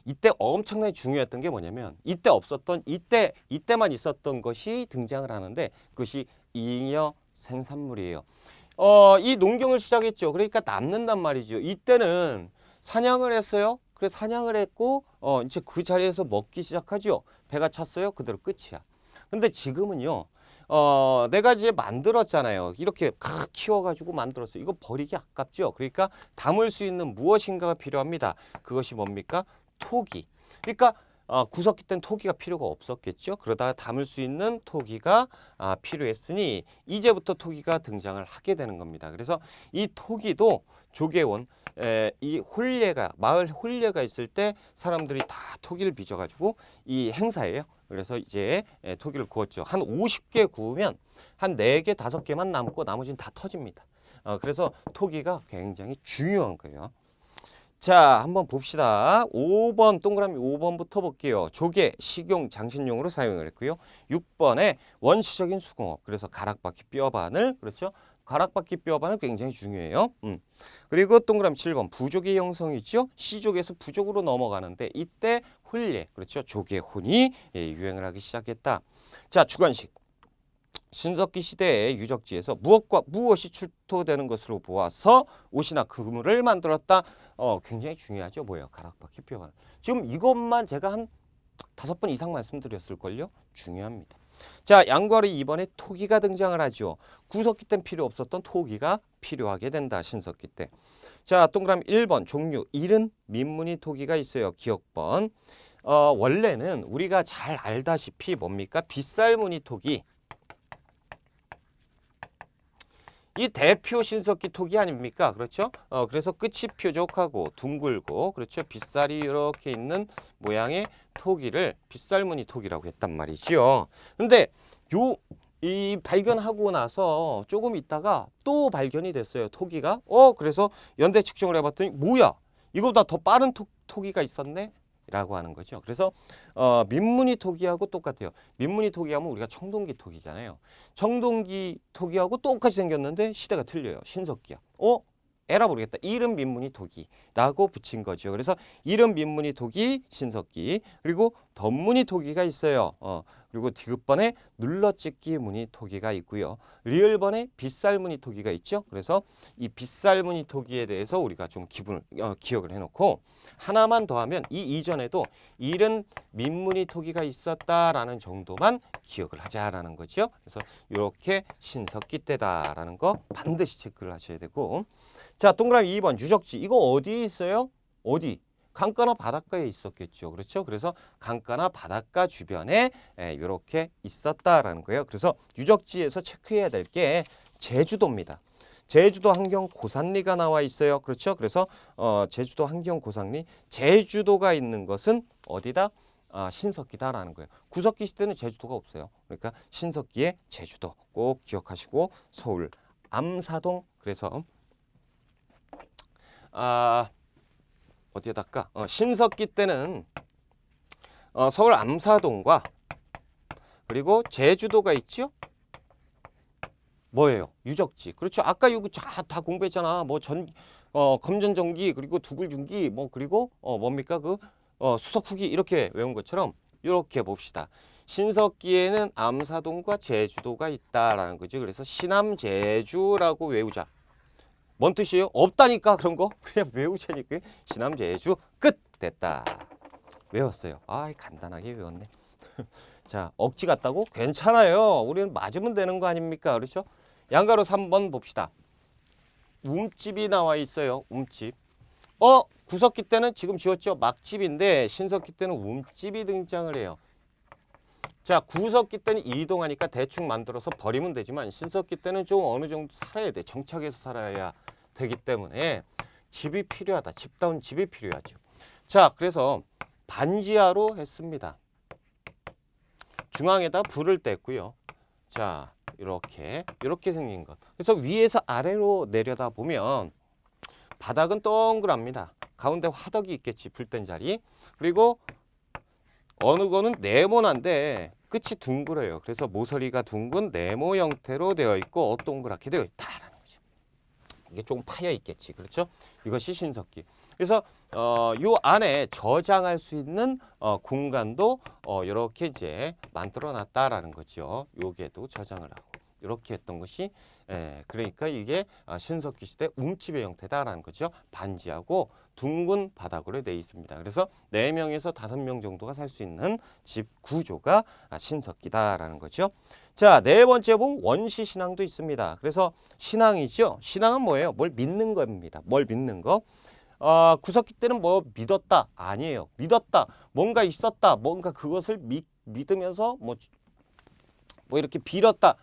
이때 엄청나게 중요했던 게 뭐냐면 이때 없었던 이때만 있었던 것이 등장을 하는데 그것이 잉여 생산물이에요. 이 농경을 시작했죠. 그러니까 남는단 말이죠. 이때는 사냥을 했어요. 그래서 사냥을 했고 이제 그 자리에서 먹기 시작하죠. 배가 찼어요. 그대로 끝이야. 근데 지금은요. 내가 이제 만들었잖아요. 이렇게 키워가지고 만들었어요. 이거 버리기 아깝죠. 그러니까 담을 수 있는 무엇인가가 필요합니다. 그것이 뭡니까? 토기. 그러니까 구석기 때는 토기가 필요가 없었겠죠. 그러다가 담을 수 있는 토기가 필요했으니 이제부터 토기가 등장을 하게 되는 겁니다. 그래서 이 토기도 조개원 이 혼례가 마을 혼례가 있을 때 사람들이 다 토기를 빚어가지고 이 행사예요. 그래서 이제 토기를 구웠죠. 한 50개 구우면 한 4개, 5개만 남고 나머지는 다 터집니다. 그래서 토기가 굉장히 중요한 거예요. 자, 한번 봅시다. 5번 동그라미 5번부터 볼게요. 조개, 식용, 장식용으로 사용을 했고요. 6번에 원시적인 수공업. 그래서 가락바퀴 뼈바늘. 그렇죠? 가락바퀴 뼈바늘 굉장히 중요해요. 그리고 동그라미 7번 부족의 형성이 있죠. C족에서 부족으로 넘어가는데 이때 혼례. 그렇죠? 조개혼이 유행을 하기 시작했다. 자, 주관식. 신석기 시대의 유적지에서 무엇과 무엇이 출토되는 것으로 보아서 옷이나 그물을 만들었다. 굉장히 중요하죠. 뭐예요? 가락바퀴 뼈바늘. 지금 이것만 제가 한 5번 이상 말씀드렸을걸요. 중요합니다. 자, 양과리 2번에 토기가 등장을 하죠. 구석기 때는 필요 없었던 토기가 필요하게 된다. 신석기 때. 자, 동그라미 1번 종류 1은 민무늬 토기가 있어요. 기억번. 원래는 우리가 잘 알다시피 뭡니까? 빗살무늬 토기. 이 대표 신석기 토기 아닙니까? 그렇죠? 그래서 끝이 뾰족하고 둥글고 그렇죠? 빗살이 이렇게 있는 모양의 토기를 빗살무늬 토기라고 했단 말이지요. 근데 이 발견하고 나서 조금 있다가 또 발견이 됐어요. 토기가. 그래서 연대 측정을 해봤더니 뭐야? 이거보다 더 빠른 토기가 있었네? 라고 하는 거죠. 그래서 민무늬 토기하고 똑같아요. 민무늬 토기하면 우리가 청동기 토기잖아요. 청동기 토기하고 똑같이 생겼는데 시대가 틀려요. 신석기야. 에라 모르겠다. 이름 민문이 토기라고 붙인 거죠. 그래서 이름 민문이 토기 신석기 그리고 덧문이 토기가 있어요. 그리고 디귿번에 눌러찍기 문이 토기가 있고요. 리을번에 빗살문이 토기가 있죠. 그래서 이 빗살문이 토기에 대해서 우리가 좀 기억을 해놓고 하나만 더하면 이 이전에도 이른 민문이 토기가 있었다라는 정도만 기억을 하자라는 거죠. 그래서 이렇게 신석기 때다라는 거 반드시 체크를 하셔야 되고 자 동그라미 2번 유적지 이거 어디에 있어요? 어디? 강가나 바닷가에 있었겠죠. 그렇죠? 그래서 강가나 바닷가 주변에 이렇게 있었다라는 거예요. 그래서 유적지에서 체크해야 될 게 제주도입니다. 제주도 환경 고산리가 나와 있어요. 그렇죠? 그래서 제주도 환경 고산리 제주도가 있는 것은 어디다? 신석기다라는 거예요. 구석기 시대는 제주도가 없어요. 그러니까 신석기의 제주도 꼭 기억하시고 서울 암사동 그래서 어디에다가 신석기 때는 서울 암사동과 그리고 제주도가 있죠. 뭐예요? 유적지. 그렇죠. 아까 이거 다 공부했잖아. 뭐 검전전기 그리고 두굴jun기 뭐 그리고 뭡니까 그 수석후기 이렇게 외운 것처럼 이렇게 봅시다. 신석기에는 암사동과 제주도가 있다라는 거지. 그래서 신암제주라고 외우자. 뭔 뜻이에요? 없다니까 그런 거 그냥 외우자니까. 신암제주 끝 됐다. 외웠어요. 간단하게 외웠네. 자 억지 같다고? 괜찮아요. 우리는 맞으면 되는 거 아닙니까? 그렇죠? 양가로 3번 봅시다. 움집이 나와 있어요. 움집. 구석기 때는 지금 지었죠. 막집인데 신석기 때는 움집이 등장을 해요. 자 구석기 때는 이동하니까 대충 만들어서 버리면 되지만 신석기 때는 좀 어느 정도 살아야 돼. 정착해서 살아야 되기 때문에 집이 필요하다. 집다운 집이 필요하죠. 자 그래서 반지하로 했습니다. 중앙에다 불을 뗐고요. 자 이렇게 생긴 것. 그래서 위에서 아래로 내려다 보면 바닥은 동그랍니다. 가운데 화덕이 있겠지. 불 땐 자리. 그리고 어느 거는 네모난데 끝이 둥그래요. 그래서 모서리가 둥근 네모 형태로 되어 있고 동그랗게 되어 있다라는 거죠. 이게 조금 파여 있겠지. 그렇죠? 이것이 신석기. 그래서 요 안에 저장할 수 있는 공간도 이렇게 이제 만들어 놨다라는 거죠. 요게도 저장을 하고 이렇게 했던 것이 그러니까 이게 신석기 시대 움집의 형태다라는 거죠. 반지하고 둥근 바닥으로 되어 있습니다. 그래서 4명에서 5명 정도가 살 수 있는 집 구조가 신석기다라는 거죠. 자, 네 번째 보면 원시신앙도 있습니다. 그래서 신앙이죠. 신앙은 뭐예요? 뭘 믿는 겁니다. 뭘 믿는 거. 구석기 때는 뭐 믿었다? 아니에요. 믿었다. 뭔가 있었다. 뭔가 그것을 믿으면서 뭐 이렇게 빌었다.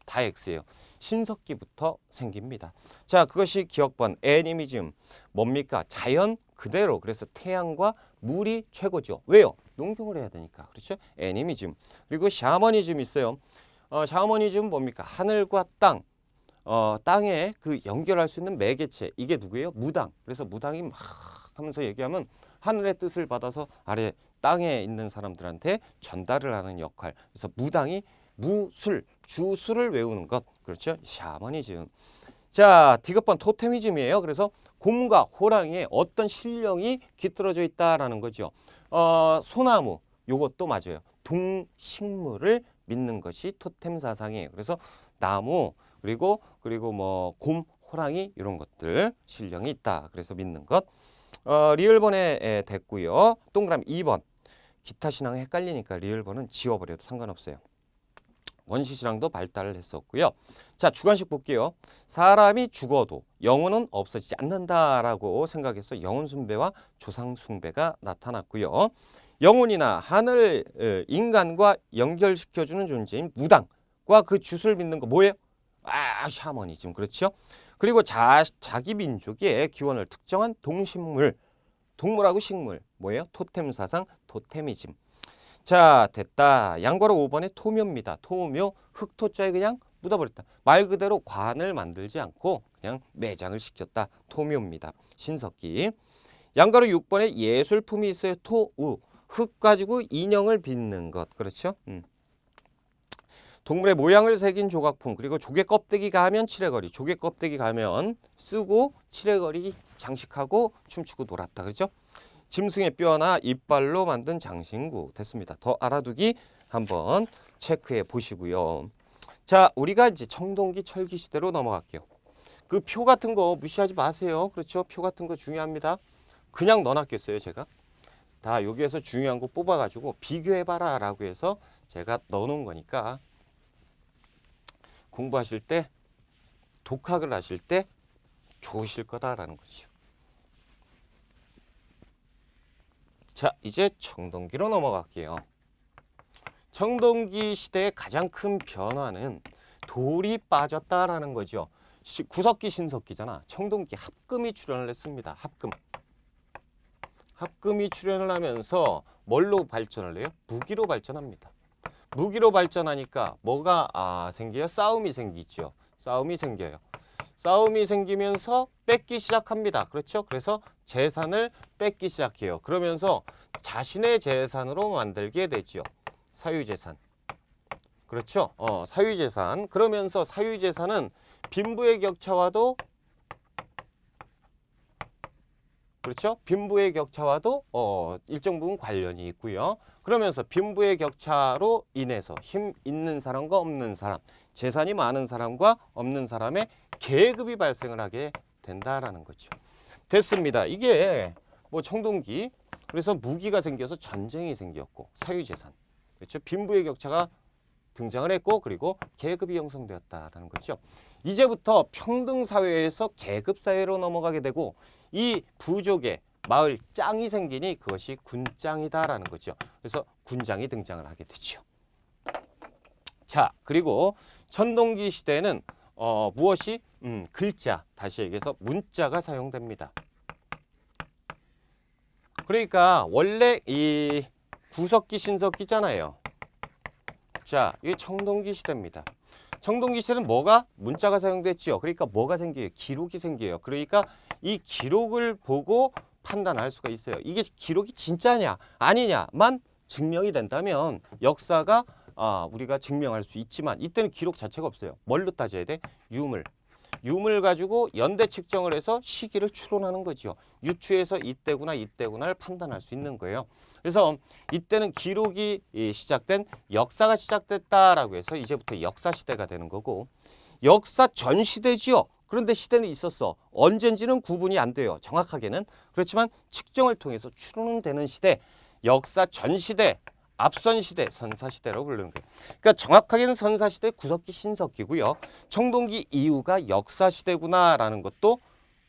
다 X예요. 신석기부터 생깁니다. 자, 그것이 기억번 애니미즘 뭡니까? 자연 그대로. 그래서 태양과 물이 최고죠. 왜요? 농경을 해야 되니까. 그렇죠? 애니미즘. 그리고 샤머니즘 있어요. 샤머니즘은 뭡니까? 하늘과 땅. 땅에 그 연결할 수 있는 매개체. 이게 누구예요? 무당. 그래서 무당이 막 하면서 얘기하면 하늘의 뜻을 받아서 아래 땅에 있는 사람들한테 전달을 하는 역할. 그래서 무당이 무술, 주술을 외우는 것. 그렇죠? 샤머니즘. 자, 디귿번 토테미즘이에요. 그래서 곰과 호랑이에 어떤 신령이 깃들어져 있다라는 거죠. 소나무, 요것도 맞아요. 동식물을 믿는 것이 토템 사상이에요. 그래서 나무, 그리고 뭐 곰, 호랑이 이런 것들 신령이 있다. 그래서 믿는 것. 리을번에 됐고요. 동그라미 2번. 기타 신앙 헷갈리니까 리을번은 지워버려도 상관없어요. 원시신앙도 발달을 했었고요. 자, 주관식 볼게요. 사람이 죽어도 영혼은 없어지지 않는다라고 생각해서 영혼 숭배와 조상 숭배가 나타났고요. 영혼이나 하늘 인간과 연결시켜주는 존재인 무당과 그 주술 믿는 거 뭐예요? 샤머니즘. 그렇죠? 그리고 자기 민족의 기원을 특정한 동식물, 동물하고 식물 뭐예요? 토템 사상, 토테미즘. 자, 됐다. 양괄호 5번에 토묘입니다. 토묘, 흑토자에 그냥 묻어버렸다. 말 그대로 관을 만들지 않고 그냥 매장을 시켰다. 토묘입니다. 신석기. 양괄호 6번에 예술품이 있어요. 토우, 흙 가지고 인형을 빚는 것. 그렇죠? 동물의 모양을 새긴 조각품, 그리고 조개 껍데기 가면 칠해거리, 조개 껍데기 가면 쓰고 칠해거리 장식하고 춤추고 놀았다. 그렇죠? 짐승의 뼈나 이빨로 만든 장신구. 됐습니다. 더 알아두기 한번 체크해 보시고요. 자, 우리가 이제 청동기 철기 시대로 넘어갈게요. 그 표 같은 거 무시하지 마세요. 그렇죠? 표 같은 거 중요합니다. 그냥 넣어놨겠어요, 제가? 다 여기에서 중요한 거 뽑아가지고 비교해봐라 라고 해서 제가 넣어놓은 거니까 공부하실 때, 독학을 하실 때 좋으실 거다라는 거죠. 자, 이제 청동기로 넘어갈게요. 청동기 시대의 가장 큰 변화는 돌이 빠졌다라는 거죠. 구석기 신석기잖아. 청동기 합금이 출현을 했습니다. 합금이 출현을 하면서 뭘로 발전을 해요? 무기로 발전합니다. 무기로 발전하니까 뭐가 생겨요? 싸움이 생기죠. 싸움이 생겨요. 싸움이 생기면서 뺏기 시작합니다. 그렇죠? 그래서 재산을 뺏기 시작해요. 그러면서 자신의 재산으로 만들게 되죠. 사유재산. 그렇죠? 사유재산. 그러면서 사유재산은 빈부의 격차와도, 그렇죠? 빈부의 격차와도 일정 부분 관련이 있고요. 그러면서 빈부의 격차로 인해서 힘 있는 사람과 없는 사람, 재산이 많은 사람과 없는 사람의 계급이 발생을 하게 된다라는 거죠. 됐습니다. 이게 뭐 청동기, 그래서 무기가 생겨서 전쟁이 생겼고 사유재산, 그렇죠? 빈부의 격차가 등장을 했고, 그리고 계급이 형성되었다라는 거죠. 이제부터 평등 사회에서 계급 사회로 넘어가게 되고, 이 부족의 마을 짱이 생기니 그것이 군짱이다라는 거죠. 그래서 군장이 등장을 하게 되죠. 자, 그리고 청동기 시대에는 무엇이 글자, 다시 얘기해서 문자가 사용됩니다. 그러니까 원래 이 구석기 신석기잖아요. 자, 이게 청동기 시대입니다. 청동기 시대는 뭐가? 문자가 사용됐지요. 그러니까 뭐가 생겨요? 기록이 생겨요. 그러니까 이 기록을 보고 판단할 수가 있어요. 이게 기록이 진짜냐 아니냐만 증명이 된다면 역사가 우리가 증명할 수 있지만, 이때는 기록 자체가 없어요. 뭘로 따져야 돼? 유물. 유물 가지고 연대 측정을 해서 시기를 추론하는 거죠. 유추해서 이때구나를 판단할 수 있는 거예요. 그래서 이때는 기록이 시작된, 역사가 시작됐다라고 해서 이제부터 역사 시대가 되는 거고, 역사 전 시대지요. 그런데 시대는 있었어. 언젠지는 구분이 안 돼요. 정확하게는. 그렇지만 측정을 통해서 추론되는 시대, 역사 전 시대, 앞선 시대, 선사시대라고 부르는 거예요. 그러니까 정확하게는 선사시대, 구석기, 신석기고요. 청동기 이후가 역사시대구나라는 것도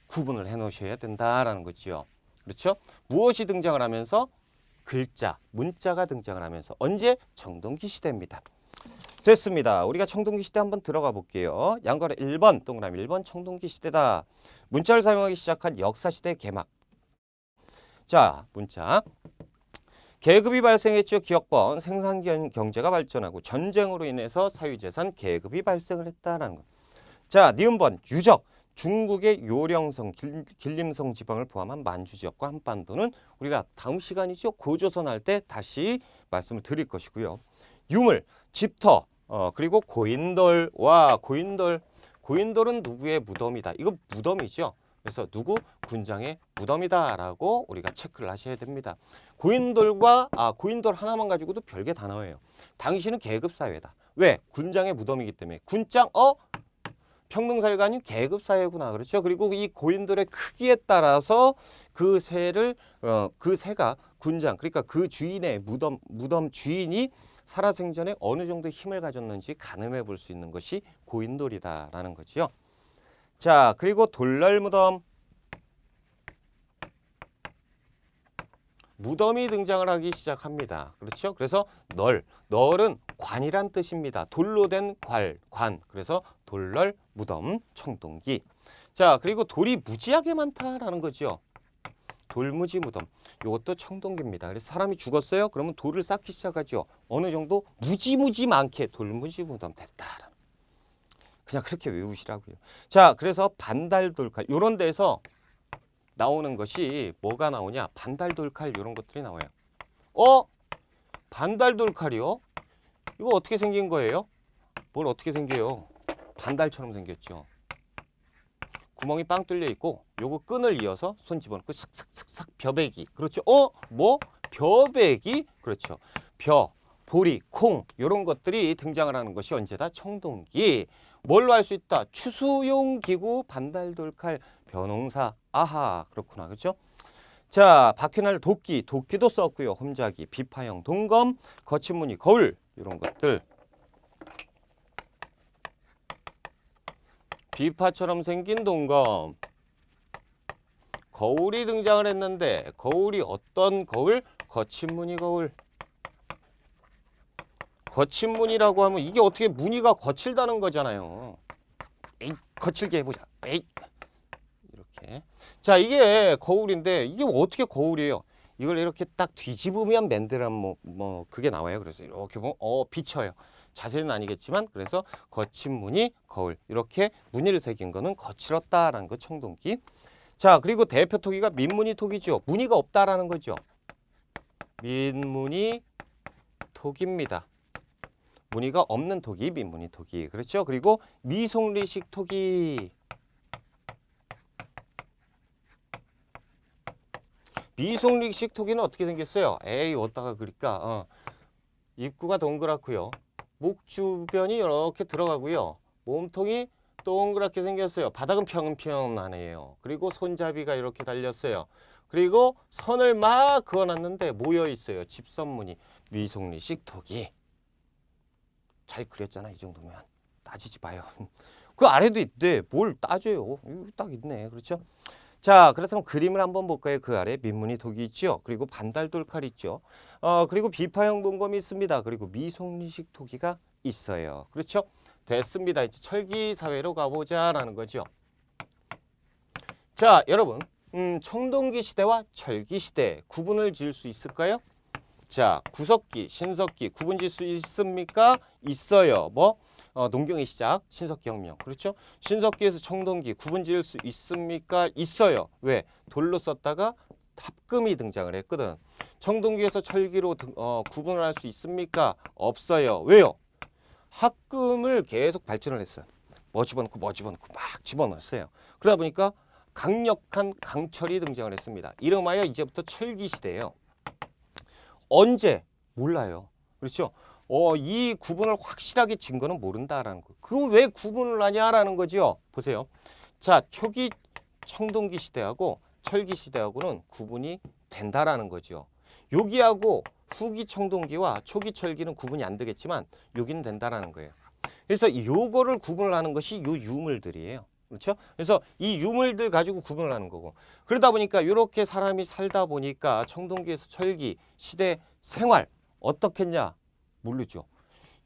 구분을 해놓으셔야 된다라는 거죠. 그렇죠? 무엇이 등장을 하면서? 글자, 문자가 등장을 하면서. 언제? 청동기 시대입니다. 됐습니다. 우리가 청동기 시대 한번 들어가 볼게요. 양괄호 1번, 동그라미 1번 청동기 시대다. 문자를 사용하기 시작한 역사시대 개막. 자, 문자. 계급이 발생했죠. 기업번, 생산 경제가 발전하고 전쟁으로 인해서 사유재산 계급이 발생을 했다라는 것. 자, 니은번 유적. 중국의 요령성, 길림성 지방을 포함한 만주 지역과 한반도는 우리가 다음 시간이죠. 고조선 할 때 다시 말씀을 드릴 것이고요. 유물, 집터, 그리고 고인돌. 고인돌은 누구의 무덤이다. 이거 무덤이죠. 그래서 누구? 군장의 무덤이다라고 우리가 체크를 하셔야 됩니다. 고인돌 하나만 가지고도 별게 다 나와요. 당신은 계급사회다. 왜? 군장의 무덤이기 때문에. 군장, 평등사회가 아닌 계급사회구나. 그렇죠? 그리고 이 고인돌의 크기에 따라서 그 새를, 그 새가 군장, 그러니까 그 주인의 무덤 주인이 살아생전에 어느 정도 힘을 가졌는지 가늠해 볼 수 있는 것이 고인돌이다라는 거죠. 자, 그리고 돌널 무덤. 무덤이 등장을 하기 시작합니다. 그렇죠? 그래서 널은 관이란 뜻입니다. 돌로 된 관. 그래서 돌널 무덤, 청동기. 자, 그리고 돌이 무지하게 많다라는 거죠. 돌무지 무덤. 이것도 청동기입니다. 그래서 사람이 죽었어요. 그러면 돌을 쌓기 시작하죠. 어느 정도 무지무지 많게 돌무지 무덤 됐다. 그냥 그렇게 외우시라고요. 자, 그래서 반달돌칼 이런 데서 나오는 것이 뭐가 나오냐? 반달돌칼 이런 것들이 나와요. 반달돌칼이요? 이거 어떻게 생긴 거예요? 뭘 어떻게 생겨요? 반달처럼 생겼죠. 구멍이 빵 뚫려 있고 요거 끈을 이어서 손 집어넣고 싹싹싹싹 벼베기. 그렇죠. 뭐? 벼베기? 그렇죠. 벼, 보리, 콩 요런 것들이 등장을 하는 것이 언제다? 청동기. 뭘로 할 수 있다? 추수용 기구, 반달돌칼, 벼농사. 아하, 그렇구나. 그렇죠? 자, 바퀴날 도끼, 도끼도 썼고요. 홈자기, 비파형 동검, 거친 무늬 거울 이런 것들. 비파처럼 생긴 동검. 거울이 등장을 했는데 거울이 어떤 거울? 거친 무늬 거울. 거친 무늬라고 하면 이게 어떻게 무늬가 거칠다는 거잖아요. 에이, 거칠게 해보자. 에이. 이렇게. 자, 이게 거울인데 이게 어떻게 거울이에요? 이걸 이렇게 딱 뒤집으면 맨드란 뭐 그게 나와요. 그래서 이렇게 보면 비쳐요. 자세는 아니겠지만 그래서 거친 무늬 거울. 이렇게 무늬를 새긴 거는 거칠었다라는 거 청동기. 자, 그리고 대표 토기가 민무늬 토기죠. 무늬가 없다라는 거죠. 민무늬 토기입니다. 무늬가 없는 토기, 민무늬 토기. 그렇죠? 그리고 미송리식 토기. 미송리식 토기는 어떻게 생겼어요? 에이, 어디다가 그릴까? 입구가 동그랗고요. 목 주변이 이렇게 들어가고요. 몸통이 동그랗게 생겼어요. 바닥은 평평하네요. 그리고 손잡이가 이렇게 달렸어요. 그리고 선을 막 그어놨는데 모여 있어요. 집선무늬. 미송리식 토기. 잘 그렸잖아. 이 정도면. 따지지 마요. 그 아래도 있대. 뭘 따져요. 여기 딱 있네. 그렇죠? 자, 그렇다면 그림을 한번 볼까요? 그 아래 민무늬 독이 있죠. 그리고 반달돌칼 있죠. 그리고 비파형 동검이 있습니다. 그리고 미송리식 토기가 있어요. 그렇죠? 됐습니다. 이제 철기 사회로 가보자라는 거죠. 자, 여러분, 청동기 시대와 철기 시대 구분을 지을 수 있을까요? 자, 구석기, 신석기 구분 지을 수 있습니까? 있어요. 뭐? 농경의 시작, 신석기 혁명. 그렇죠? 신석기에서 청동기 구분 지을 수 있습니까? 있어요. 왜? 돌로 썼다가 합금이 등장을 했거든. 청동기에서 철기로 구분을 할 수 있습니까? 없어요. 왜요? 합금을 계속 발전을 했어요. 뭐 집어넣고 막 집어넣었어요. 그러다 보니까 강력한 강철이 등장을 했습니다. 이름하여 이제부터 철기 시대예요. 언제? 몰라요. 그렇죠? 이 구분을 확실하게 진 거는 모른다라는 거. 그건 왜 구분을 하냐라는 거죠. 보세요. 자, 초기 청동기 시대하고 철기 시대하고는 구분이 된다라는 거죠. 여기하고 후기 청동기와 초기 철기는 구분이 안 되겠지만 여기는 된다라는 거예요. 그래서 요거를 구분을 하는 것이 요 유물들이에요. 그렇죠? 그래서 이 유물들 가지고 구분을 하는 거고. 그러다 보니까 이렇게 사람이 살다 보니까 청동기에서 철기 시대 생활 어떻겠냐? 모르죠.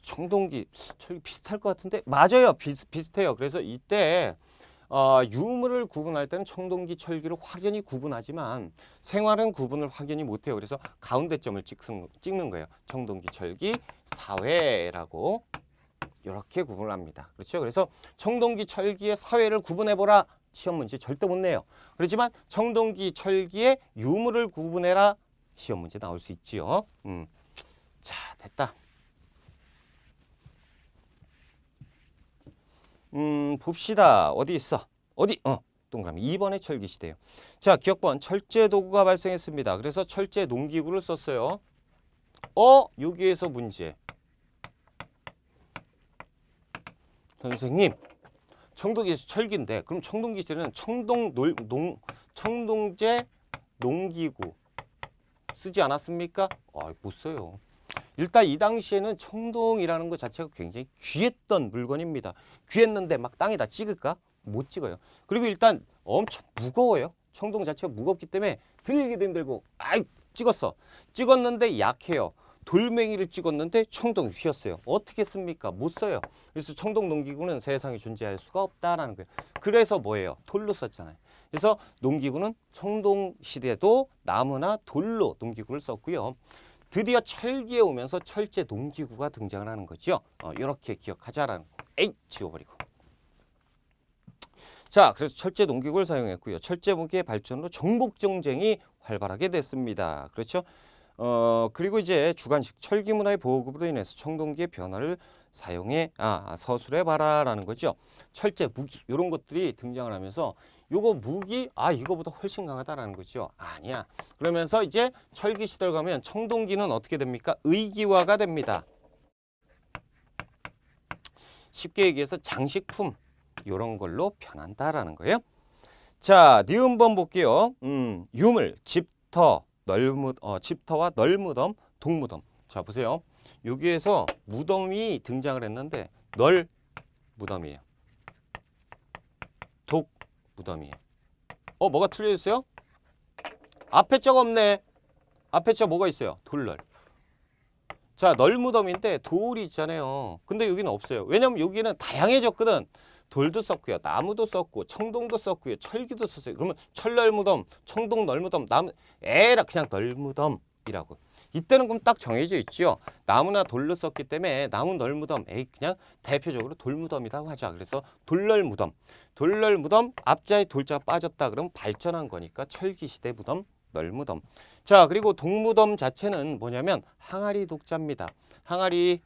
청동기, 철기 비슷할 것 같은데 맞아요. 비슷해요. 그래서 이때 유물을 구분할 때는 청동기, 철기를 확연히 구분하지만 생활은 구분을 확연히 못해요. 그래서 가운데 점을 찍는 거예요. 청동기, 철기, 사회라고 이렇게 구분을 합니다. 그렇죠? 그래서 청동기, 철기의 사회를 구분해보라. 시험 문제 절대 못 내요. 그렇지만 청동기, 철기의 유물을 구분해라. 시험 문제 나올 수 있지요. 자, 됐다. 봅시다. 어디 있어? 어디? 동그라미. 2번의 철기 시대예요. 자, 기억번. 철제 도구가 발생했습니다. 그래서 철제 농기구를 썼어요. 여기에서 문제. 선생님, 청동기에서 철기인데 그럼 청동기 시대는 청동제 농기구 쓰지 않았습니까? 못 써요. 일단 이 당시에는 청동이라는 것 자체가 굉장히 귀했던 물건입니다. 귀했는데 막 땅에다 찍을까? 못 찍어요. 그리고 일단 엄청 무거워요. 청동 자체가 무겁기 때문에 들기도 힘들고 찍었는데 약해요. 돌멩이를 찍었는데 청동이 휘었어요. 어떻게 씁니까? 못 써요. 그래서 청동 농기구는 세상에 존재할 수가 없다라는 거예요. 그래서 뭐예요? 돌로 썼잖아요. 그래서 농기구는 청동 시대도 나무나 돌로 농기구를 썼고요. 드디어 철기에 오면서 철제 농기구가 등장을 하는 거죠. 이렇게 기억하자라는 거. 지워버리고. 자, 그래서 철제 농기구를 사용했고요. 철제 무기의 발전으로 정복 정쟁이 활발하게 됐습니다. 그렇죠? 그리고 이제 주관식 철기 문화의 보급으로 인해서 청동기의 변화를 사용해 서술해 봐라라는 거죠. 철제, 무기 이런 것들이 등장을 하면서 요거 무기 이거보다 훨씬 강하다라는 거죠. 아니야. 그러면서 이제 철기 시대로 가면 청동기는 어떻게 됩니까? 의기화가 됩니다. 쉽게 얘기해서 장식품 이런 걸로 변한다라는 거예요. 자, 니은번 볼게요. 유물, 집터, 집터와 널무덤, 독무덤. 자, 보세요. 여기에서 무덤이 등장을 했는데 널 무덤이에요. 독 무덤이에요. 뭐가 틀려졌어요? 앞에 적 없네. 앞에 적 뭐가 있어요? 돌널. 자, 널무덤인데 돌이 있잖아요. 근데 여기는 없어요. 왜냐면 여기는 다양해졌거든. 돌도 썼고요. 나무도 썼고 청동도 썼고요. 철기도 썼어요. 그러면 철널무덤, 청동 널무덤, 에라 그냥 널무덤이라고. 이때는 그럼 딱 정해져 있죠. 나무나 돌로 썼기 때문에 나무 널무덤, 그냥 대표적으로 돌무덤이라고 하자. 그래서 돌널무덤. 돌널무덤 앞자에 돌자가 빠졌다 그러면 발전한 거니까 철기시대 무덤, 널무덤. 자, 그리고 독무덤 자체는 뭐냐면 항아리 독자입니다. 항아리.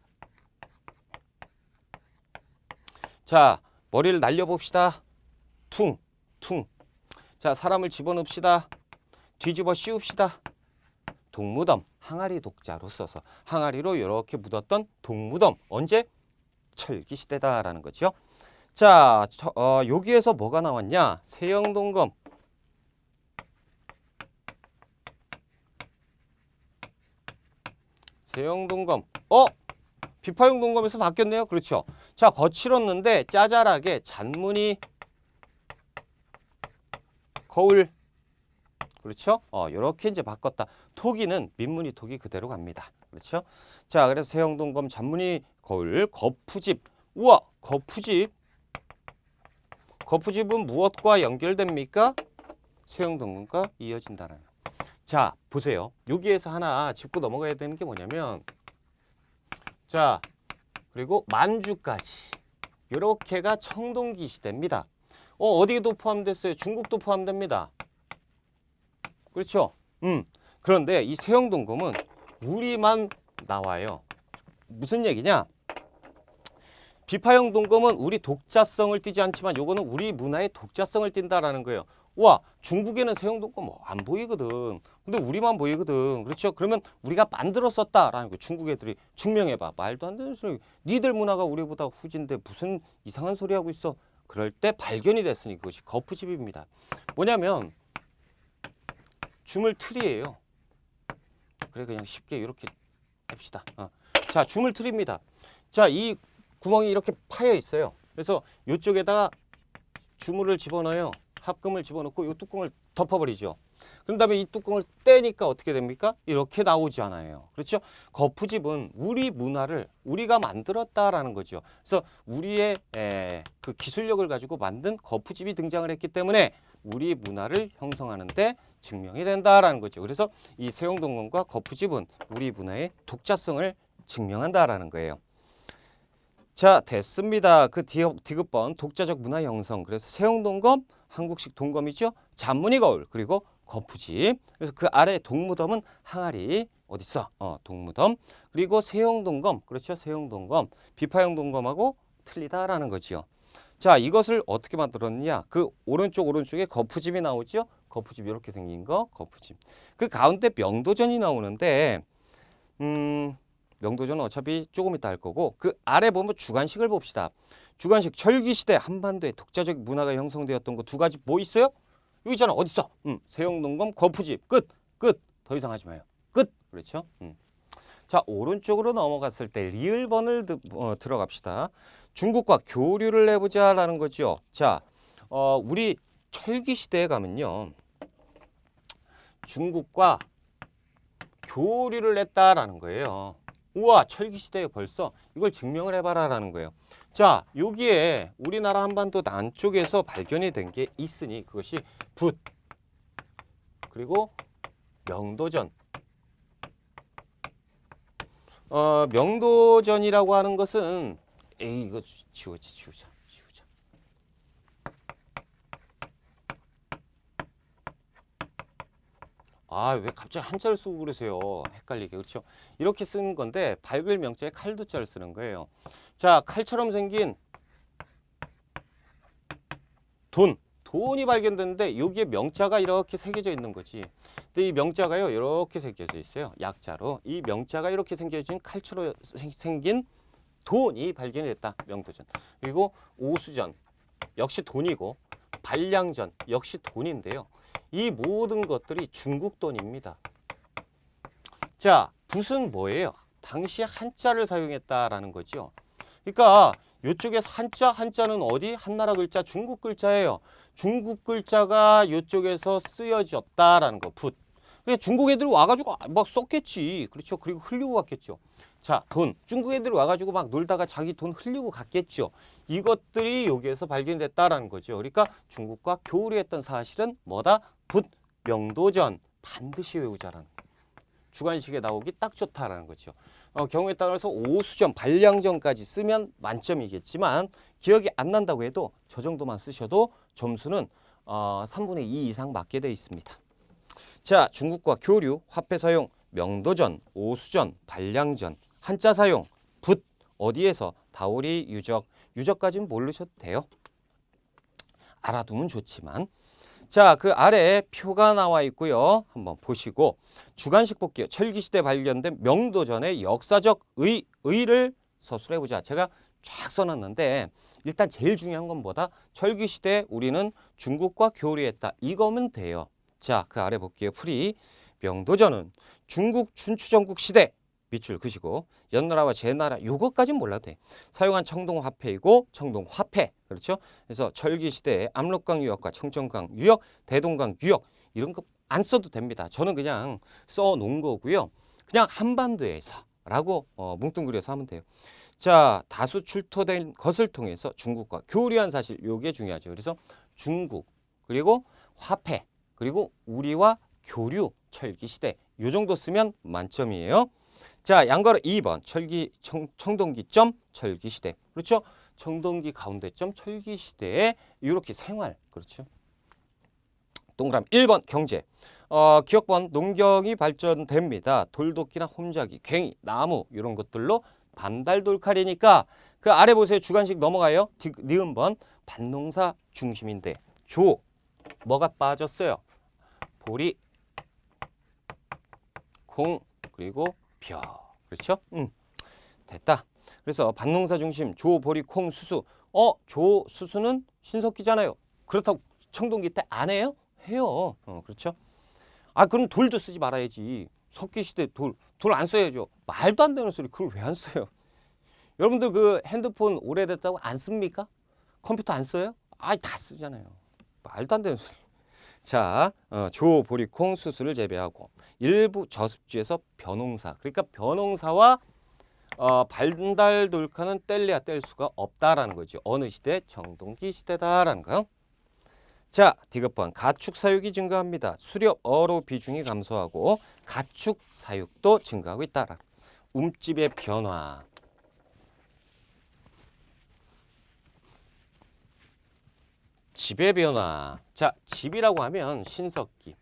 자, 머리를 날려봅시다. 퉁, 퉁. 자, 사람을 집어넣읍시다. 뒤집어 씌웁시다. 독무덤, 항아리 독자로 써서 항아리로 이렇게 묻었던 독무덤. 언제? 철기시대다라는 거죠. 자, 여기에서 뭐가 나왔냐? 세영동검. 세영동검. 비파용동검에서 바뀌었네요. 그렇죠. 자, 거칠었는데 짜잘하게 잔무늬 거울. 그렇죠? 요렇게 이제 바꿨다. 토기는 민무늬 토기 그대로 갑니다. 그렇죠? 자, 그래서 세영동검 잔무늬 거울, 거푸집. 우와, 거푸집. 거푸집은 무엇과 연결됩니까? 세영동검과 이어진다는. 자, 보세요. 여기에서 하나 짚고 넘어가야 되는 게 뭐냐면, 자, 그리고 만주까지. 요렇게가 청동기 시대입니다. 어디도 포함됐어요? 중국도 포함됩니다. 그렇죠? 그런데 이 세영동검은 우리만 나와요. 무슨 얘기냐? 비파형 동검은 우리 독자성을 띠지 않지만 요거는 우리 문화의 독자성을 띈다라는 거예요. 와, 중국에는 세영동검 안 보이거든. 근데 우리만 보이거든. 그렇죠? 그러면 우리가 만들었었다라는 거. 중국 애들이 증명해봐. 말도 안 되는 소리. 니들 문화가 우리보다 후진데 무슨 이상한 소리 하고 있어. 그럴 때 발견이 됐으니 그것이 거푸집입니다. 뭐냐면 주물틀이에요. 그래, 그냥 쉽게 이렇게 합시다. 자, 주물틀입니다. 자, 이 구멍이 이렇게 파여 있어요. 그래서 이쪽에다가 주물을 집어넣어요. 합금을 집어넣고 이 뚜껑을 덮어버리죠. 그런 다음에 이 뚜껑을 떼니까 어떻게 됩니까? 이렇게 나오지 않아요. 그렇죠? 거푸집은 우리 문화를 우리가 만들었다라는 거죠. 그래서 우리의 그 기술력을 가지고 만든 거푸집이 등장을 했기 때문에 우리 문화를 형성하는데 증명이 된다라는 거죠. 그래서 이 세영동검과 거푸집은 우리 문화의 독자성을 증명한다라는 거예요. 자, 됐습니다. 그 디귿번 독자적 문화 형성. 그래서 세영동검, 한국식 동검이죠. 잔무늬 거울, 그리고 거푸집. 그래서 그 아래 독무덤은 항아리. 어디 있어? 독무덤. 그리고 세영동검. 그렇죠. 세영동검. 비파형 동검하고 틀리다라는 거지요. 자, 이것을 어떻게 만들었느냐? 그 오른쪽에 거푸집이 나오죠. 거푸집 이렇게 생긴 거, 거푸집. 그 가운데 명도전이 나오는데 명도전은 어차피 조금 이따 할 거고 그 아래 보면 주관식을 봅시다. 주관식 철기시대 한반도에 독자적 문화가 형성되었던 거 두 가지 뭐 있어요? 여기 있잖아. 어디 있어? 세영동검, 거푸집. 끝. 끝. 더 이상 하지 마요. 끝. 그렇죠? 자, 오른쪽으로 넘어갔을 때 리을번을 들어갑시다. 중국과 교류를 해보자라는 거죠. 자, 우리 철기시대에 가면요. 중국과 교류를 했다라는 거예요. 우와, 철기시대에 벌써 이걸 증명을 해봐라라는 거예요. 자, 여기에 우리나라 한반도 남쪽에서 발견이 된 게 있으니 그것이 붓, 그리고 명도전. 명도전이라고 하는 것은 이거 지우자. 아, 왜 갑자기 한자를 쓰고 그러세요? 헷갈리게. 그렇죠? 이렇게 쓰는 건데 밝을 명자에 칼도자를 쓰는 거예요. 자, 칼처럼 생긴 돈이 발견됐는데 여기에 명자가 이렇게 새겨져 있는 거지. 근데 이 명자가요, 이렇게 새겨져 있어요. 약자로. 이 명자가 이렇게 생겨진 칼처럼 생긴 돈이 발견이 됐다. 명도전. 그리고 오수전 역시 돈이고, 발량전 역시 돈인데요. 이 모든 것들이 중국 돈입니다. 자, 붓은 뭐예요? 당시 한자를 사용했다라는 거죠. 그러니까 이쪽에서 한자는 어디? 한나라 글자, 중국 글자예요. 중국 글자가 이쪽에서 쓰여졌다라는 거, 붓. 그러니까 중국 애들이 와가지고 막 썼겠지. 그렇죠? 그리고 흘리고 갔겠죠. 자, 돈. 중국 애들이 와가지고 막 놀다가 자기 돈 흘리고 갔겠죠. 이것들이 여기에서 발견됐다라는 거죠. 그러니까 중국과 교류했던 사실은 뭐다? 붓, 명도전. 반드시 외우자라는 거. 주관식에 나오기 딱 좋다라는 거죠. 경우에 따라서 오수전, 발량전까지 쓰면 만점이겠지만 기억이 안 난다고 해도 저 정도만 쓰셔도 점수는 3분의 2 이상 맞게 되어 있습니다. 자, 중국과 교류, 화폐 사용, 명도전, 오수전, 발량전, 한자 사용, 붓, 어디에서, 다오리, 유적까지는 모르셔도 돼요. 알아두면 좋지만. 자, 그 아래에 표가 나와 있고요. 한번 보시고 주관식 볼게요. 철기시대 발견된 명도전의 역사적 의의를 서술해보자. 제가 쫙 써놨는데 일단 제일 중요한 건 뭐다? 철기시대 우리는 중국과 교류했다. 이거면 돼요. 자, 그 아래 볼게요. 풀이. 명도전은 중국 춘추전국 시대 밑줄 그시고 연나라와 제나라 요것까지는 몰라도 돼. 사용한 청동화폐이고 청동화폐. 그렇죠? 그래서 철기시대에 압록강 유역과 청정강 유역, 대동강 유역 이런 거 안 써도 됩니다. 저는 그냥 써놓은 거고요. 그냥 한반도에서라고 뭉뚱그려서 하면 돼요. 자, 다수 출토된 것을 통해서 중국과 교류한 사실 요게 중요하죠. 그래서 중국 그리고 화폐 그리고 우리와 교류 철기시대 요 정도 쓰면 만점이에요. 자, 양가로 2번 청동기점 철기시대. 그렇죠? 청동기 가운데점 철기시대에 이렇게 생활. 그렇죠? 동그라미 1번 경제. 기억번 농경이 발전됩니다. 돌도끼나 홈자기, 괭이, 나무 이런 것들로 반달돌칼이니까 그 아래 보세요. 주관식 넘어가요. 니은번 밭농사 중심인데 조 뭐가 빠졌어요? 보리, 콩 그리고 벼. 그렇죠? 됐다. 그래서 밭농사 중심 조, 보리, 콩, 수수. 조, 수수는 신석기잖아요. 그렇다고 청동기 때 안 해요? 해요. 그렇죠? 아, 그럼 돌도 쓰지 말아야지. 석기시대 돌 안 써야죠. 말도 안 되는 소리 그걸 왜 안 써요? 여러분들 그 핸드폰 오래됐다고 안 씁니까? 컴퓨터 안 써요? 아, 다 쓰잖아요. 말도 안 되는 소리. 자, 조, 보리, 콩, 수수를 재배하고 일부 저습지에서 벼농사. 그러니까 벼농사와 반달돌카는 뗄래야 뗄 수가 없다라는 거죠. 어느 시대? 청동기 시대다라는 거요. 자, 디귿번 가축 사육이 증가합니다. 수렵, 어로 비중이 감소하고 가축 사육도 증가하고 있다. 움집의 변화. 집의 변화. 자, 집이라고 하면 신석기,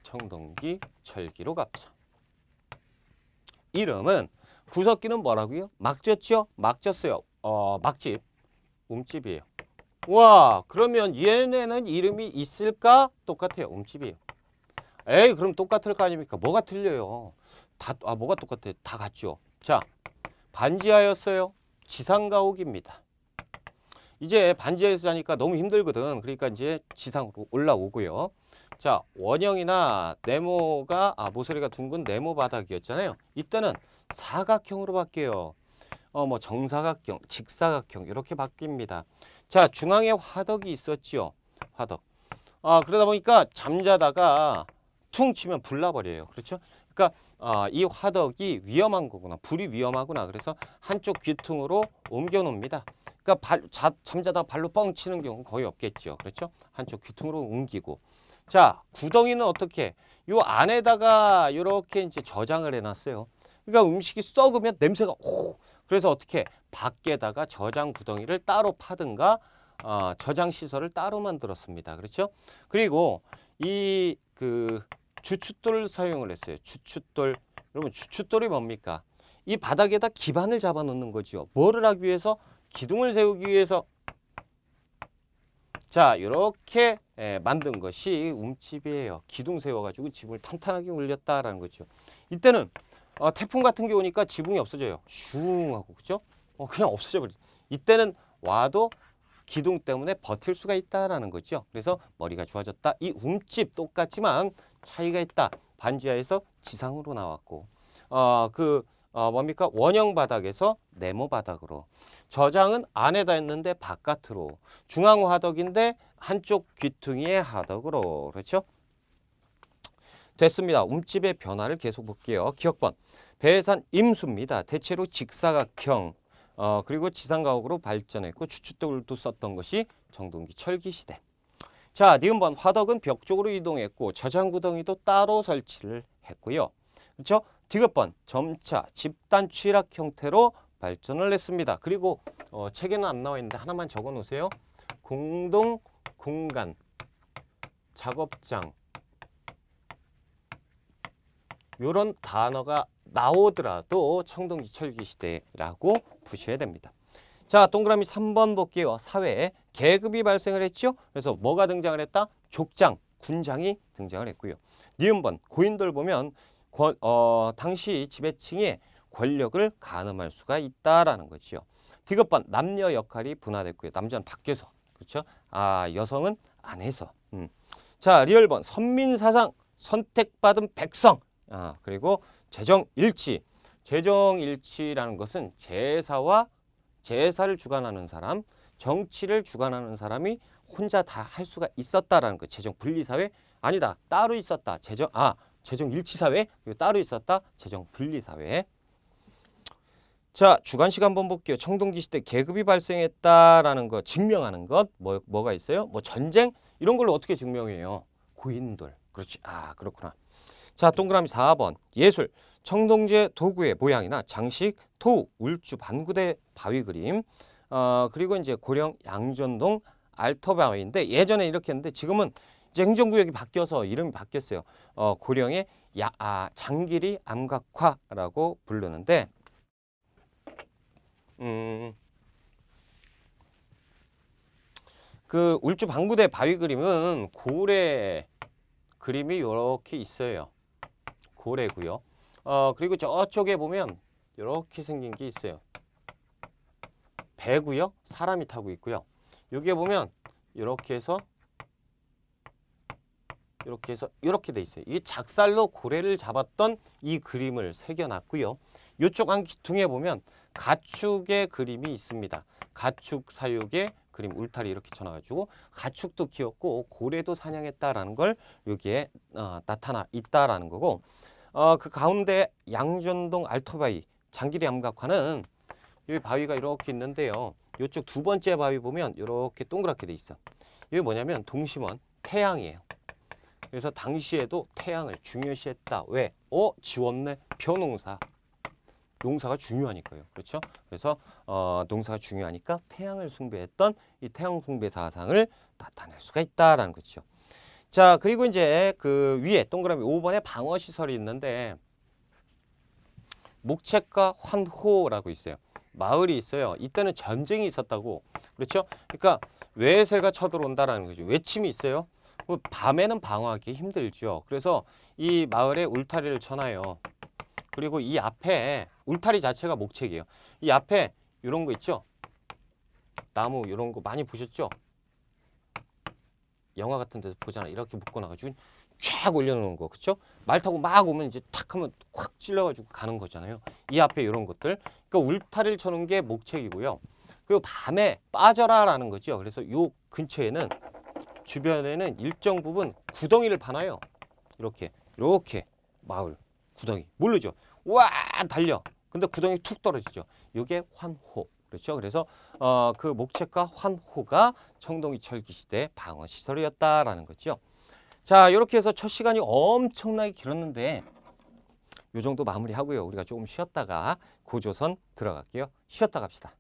청동기, 철기로 갑자. 이름은 구석기는 뭐라고요? 막졌죠? 막졌어요. 막집, 움집이에요. 와, 그러면 얘네는 이름이 있을까? 똑같아요. 움집이에요. 에이, 그럼 똑같을 거 아닙니까? 뭐가 틀려요? 뭐가 똑같아요? 다 같죠. 자, 반지하였어요. 지상가옥입니다. 이제 반지하에서 자니까 너무 힘들거든. 그러니까 이제 지상으로 올라오고요. 자, 원형이나 네모가 모서리가 둥근 네모 바닥이었잖아요. 이때는 사각형으로 바뀌어요. 뭐 정사각형, 직사각형 이렇게 바뀝니다. 자, 중앙에 화덕이 있었지요. 화덕. 그러다 보니까 잠자다가 퉁 치면 불 나버려요. 그렇죠? 그러니까 이 화덕이 위험한 거구나. 불이 위험하구나. 그래서 한쪽 귀퉁으로 옮겨 놓습니다. 그러니까 잠자다 발로 뻥 치는 경우는 거의 없겠죠. 그렇죠? 한쪽 귀퉁으로 옮기고. 자, 구덩이는 어떻게? 요 안에다가 이렇게 이제 저장을 해놨어요. 그러니까 음식이 썩으면 냄새가 그래서 어떻게? 밖에다가 저장 구덩이를 따로 파든가 저장 시설을 따로 만들었습니다. 그렇죠? 그리고 이 그 주춧돌을 사용을 했어요. 주춧돌. 여러분 주춧돌이 뭡니까? 이 바닥에다 기반을 잡아 놓는 거죠. 뭐를 하기 위해서? 기둥을 세우기 위해서. 자, 이렇게 만든 것이 움집이에요. 기둥 세워가지고 지붕을 탄탄하게 올렸다라는 거죠. 이때는 태풍 같은 게 오니까 지붕이 없어져요. 슝 하고, 그죠? 그냥 없어져 버리죠. 이때는 와도 기둥 때문에 버틸 수가 있다라는 거죠. 그래서 머리가 좋아졌다. 이 움집 똑같지만 차이가 있다. 반지하에서 지상으로 나왔고, 뭡니까? 원형 바닥에서 네모 바닥으로. 저장은 안에다 했는데 바깥으로. 중앙 화덕인데 한쪽 귀퉁이의 하덕으로. 그렇죠? 됐습니다. 움집의 변화를 계속 볼게요. 기억번. 배산 임수입니다. 대체로 직사각형. 그리고 지상가옥으로 발전했고 주춧돌도 썼던 것이 정동기 철기 시대. 자, 니은번. 화덕은 벽 쪽으로 이동했고 저장구덩이도 따로 설치를 했고요. 그렇죠? 디귿번. 점차 집단 취락 형태로 발전을 했습니다. 그리고 책에는 안 나와 있는데 하나만 적어 놓으세요. 공동 공간 작업장 이런 단어가 나오더라도 청동기 철기 시대라고 보셔야 됩니다. 자, 동그라미 3번 볼게요. 사회에 계급이 발생을 했죠. 그래서 뭐가 등장을 했다? 족장, 군장이 등장을 했고요. 니은번. 고인들 보면 당시 지배층의 권력을 가늠할 수가 있다라는 거죠. 디귿번. 남녀 역할이 분화됐고요. 남자는 밖에서, 그렇죠? 여성은 안에서. 자, 리얼번. 선민사상, 선택받은 백성. 그리고 재정일치. 재정일치라는 것은 제사를 주관하는 사람, 정치를 주관하는 사람이 혼자 다 할 수가 있었다라는 거. 재정분리사회 아니다. 따로 있었다. 재정일치사회 그리고 따로 있었다. 재정분리사회. 자, 주관식 한번 볼게요. 청동기 시대 계급이 발생했다라는 거 증명하는 것 뭐가 있어요? 뭐 전쟁 이런 걸로 어떻게 증명해요? 고인돌. 그렇지. 그렇구나. 자, 동그라미 4번. 예술. 청동제 도구의 모양이나 장식, 토우, 울주, 반구대 바위 그림. 그리고 이제 고령 양전동 알터바위인데 예전에 이렇게 했는데 지금은 이제 행정구역이 바뀌어서 이름이 바뀌었어요. 고령의 장길이 암각화라고 부르는데 그 울주 반구대 바위 그림은 고래 그림이 이렇게 있어요. 고래고요. 그리고 저쪽에 보면 이렇게 생긴 게 있어요. 배고요. 사람이 타고 있고요. 여기에 보면 이렇게 해서 이렇게 돼 있어요. 이게 작살로 고래를 잡았던 이 그림을 새겨놨고요. 이쪽 한 기퉁에 보면 가축의 그림이 있습니다. 가축 사육의 그림 울타리 이렇게 쳐놔가지고 가축도 키웠고 고래도 사냥했다라는 걸 여기에 나타나 있다라는 거고 그 가운데 양전동 알토바위 장길이 암각화는 이 바위가 이렇게 있는데요. 이쪽 두 번째 바위 보면 이렇게 동그랗게 돼 있어. 이게 뭐냐면 동심원 태양이에요. 그래서 당시에도 태양을 중요시했다. 왜? 지웠네. 벼농사. 농사가 중요하니까요. 그렇죠? 그래서 농사가 중요하니까 태양을 숭배했던 이 태양 숭배 사상을 나타낼 수가 있다라는 거죠. 자, 그리고 이제 그 위에 동그라미 5번에 방어 시설이 있는데 목책과 환호라고 있어요. 마을이 있어요. 이때는 전쟁이 있었다고. 그렇죠? 그러니까 외세가 쳐들어온다라는 거죠. 외침이 있어요. 밤에는 방어하기 힘들죠. 그래서 이 마을에 울타리를 쳐놔요. 그리고 이 앞에 울타리 자체가 목책이에요. 이 앞에 이런 거 있죠? 나무 이런 거 많이 보셨죠? 영화 같은 데서 보잖아. 이렇게 묶어놔가지고 쫙 올려놓은 거. 그렇죠? 말 타고 막 오면 이제 탁 하면 확 찔러가지고 가는 거잖아요. 이 앞에 이런 것들. 그러니까 울타리를 쳐놓은 게 목책이고요. 그리고 밤에 빠져라라는 거죠. 그래서 요 근처에는 주변에는 일정 부분 구덩이를 파놔요. 이렇게 마을 구덩이 모르죠. 와 달려. 근데 구덩이 툭 떨어지죠. 이게 환호. 그렇죠. 그래서 그 목책과 환호가 청동기 철기 시대 방어 시설이었다라는 거죠. 자, 이렇게 해서 첫 시간이 엄청나게 길었는데 이 정도 마무리하고요. 우리가 조금 쉬었다가 고조선 들어갈게요. 쉬었다 갑시다.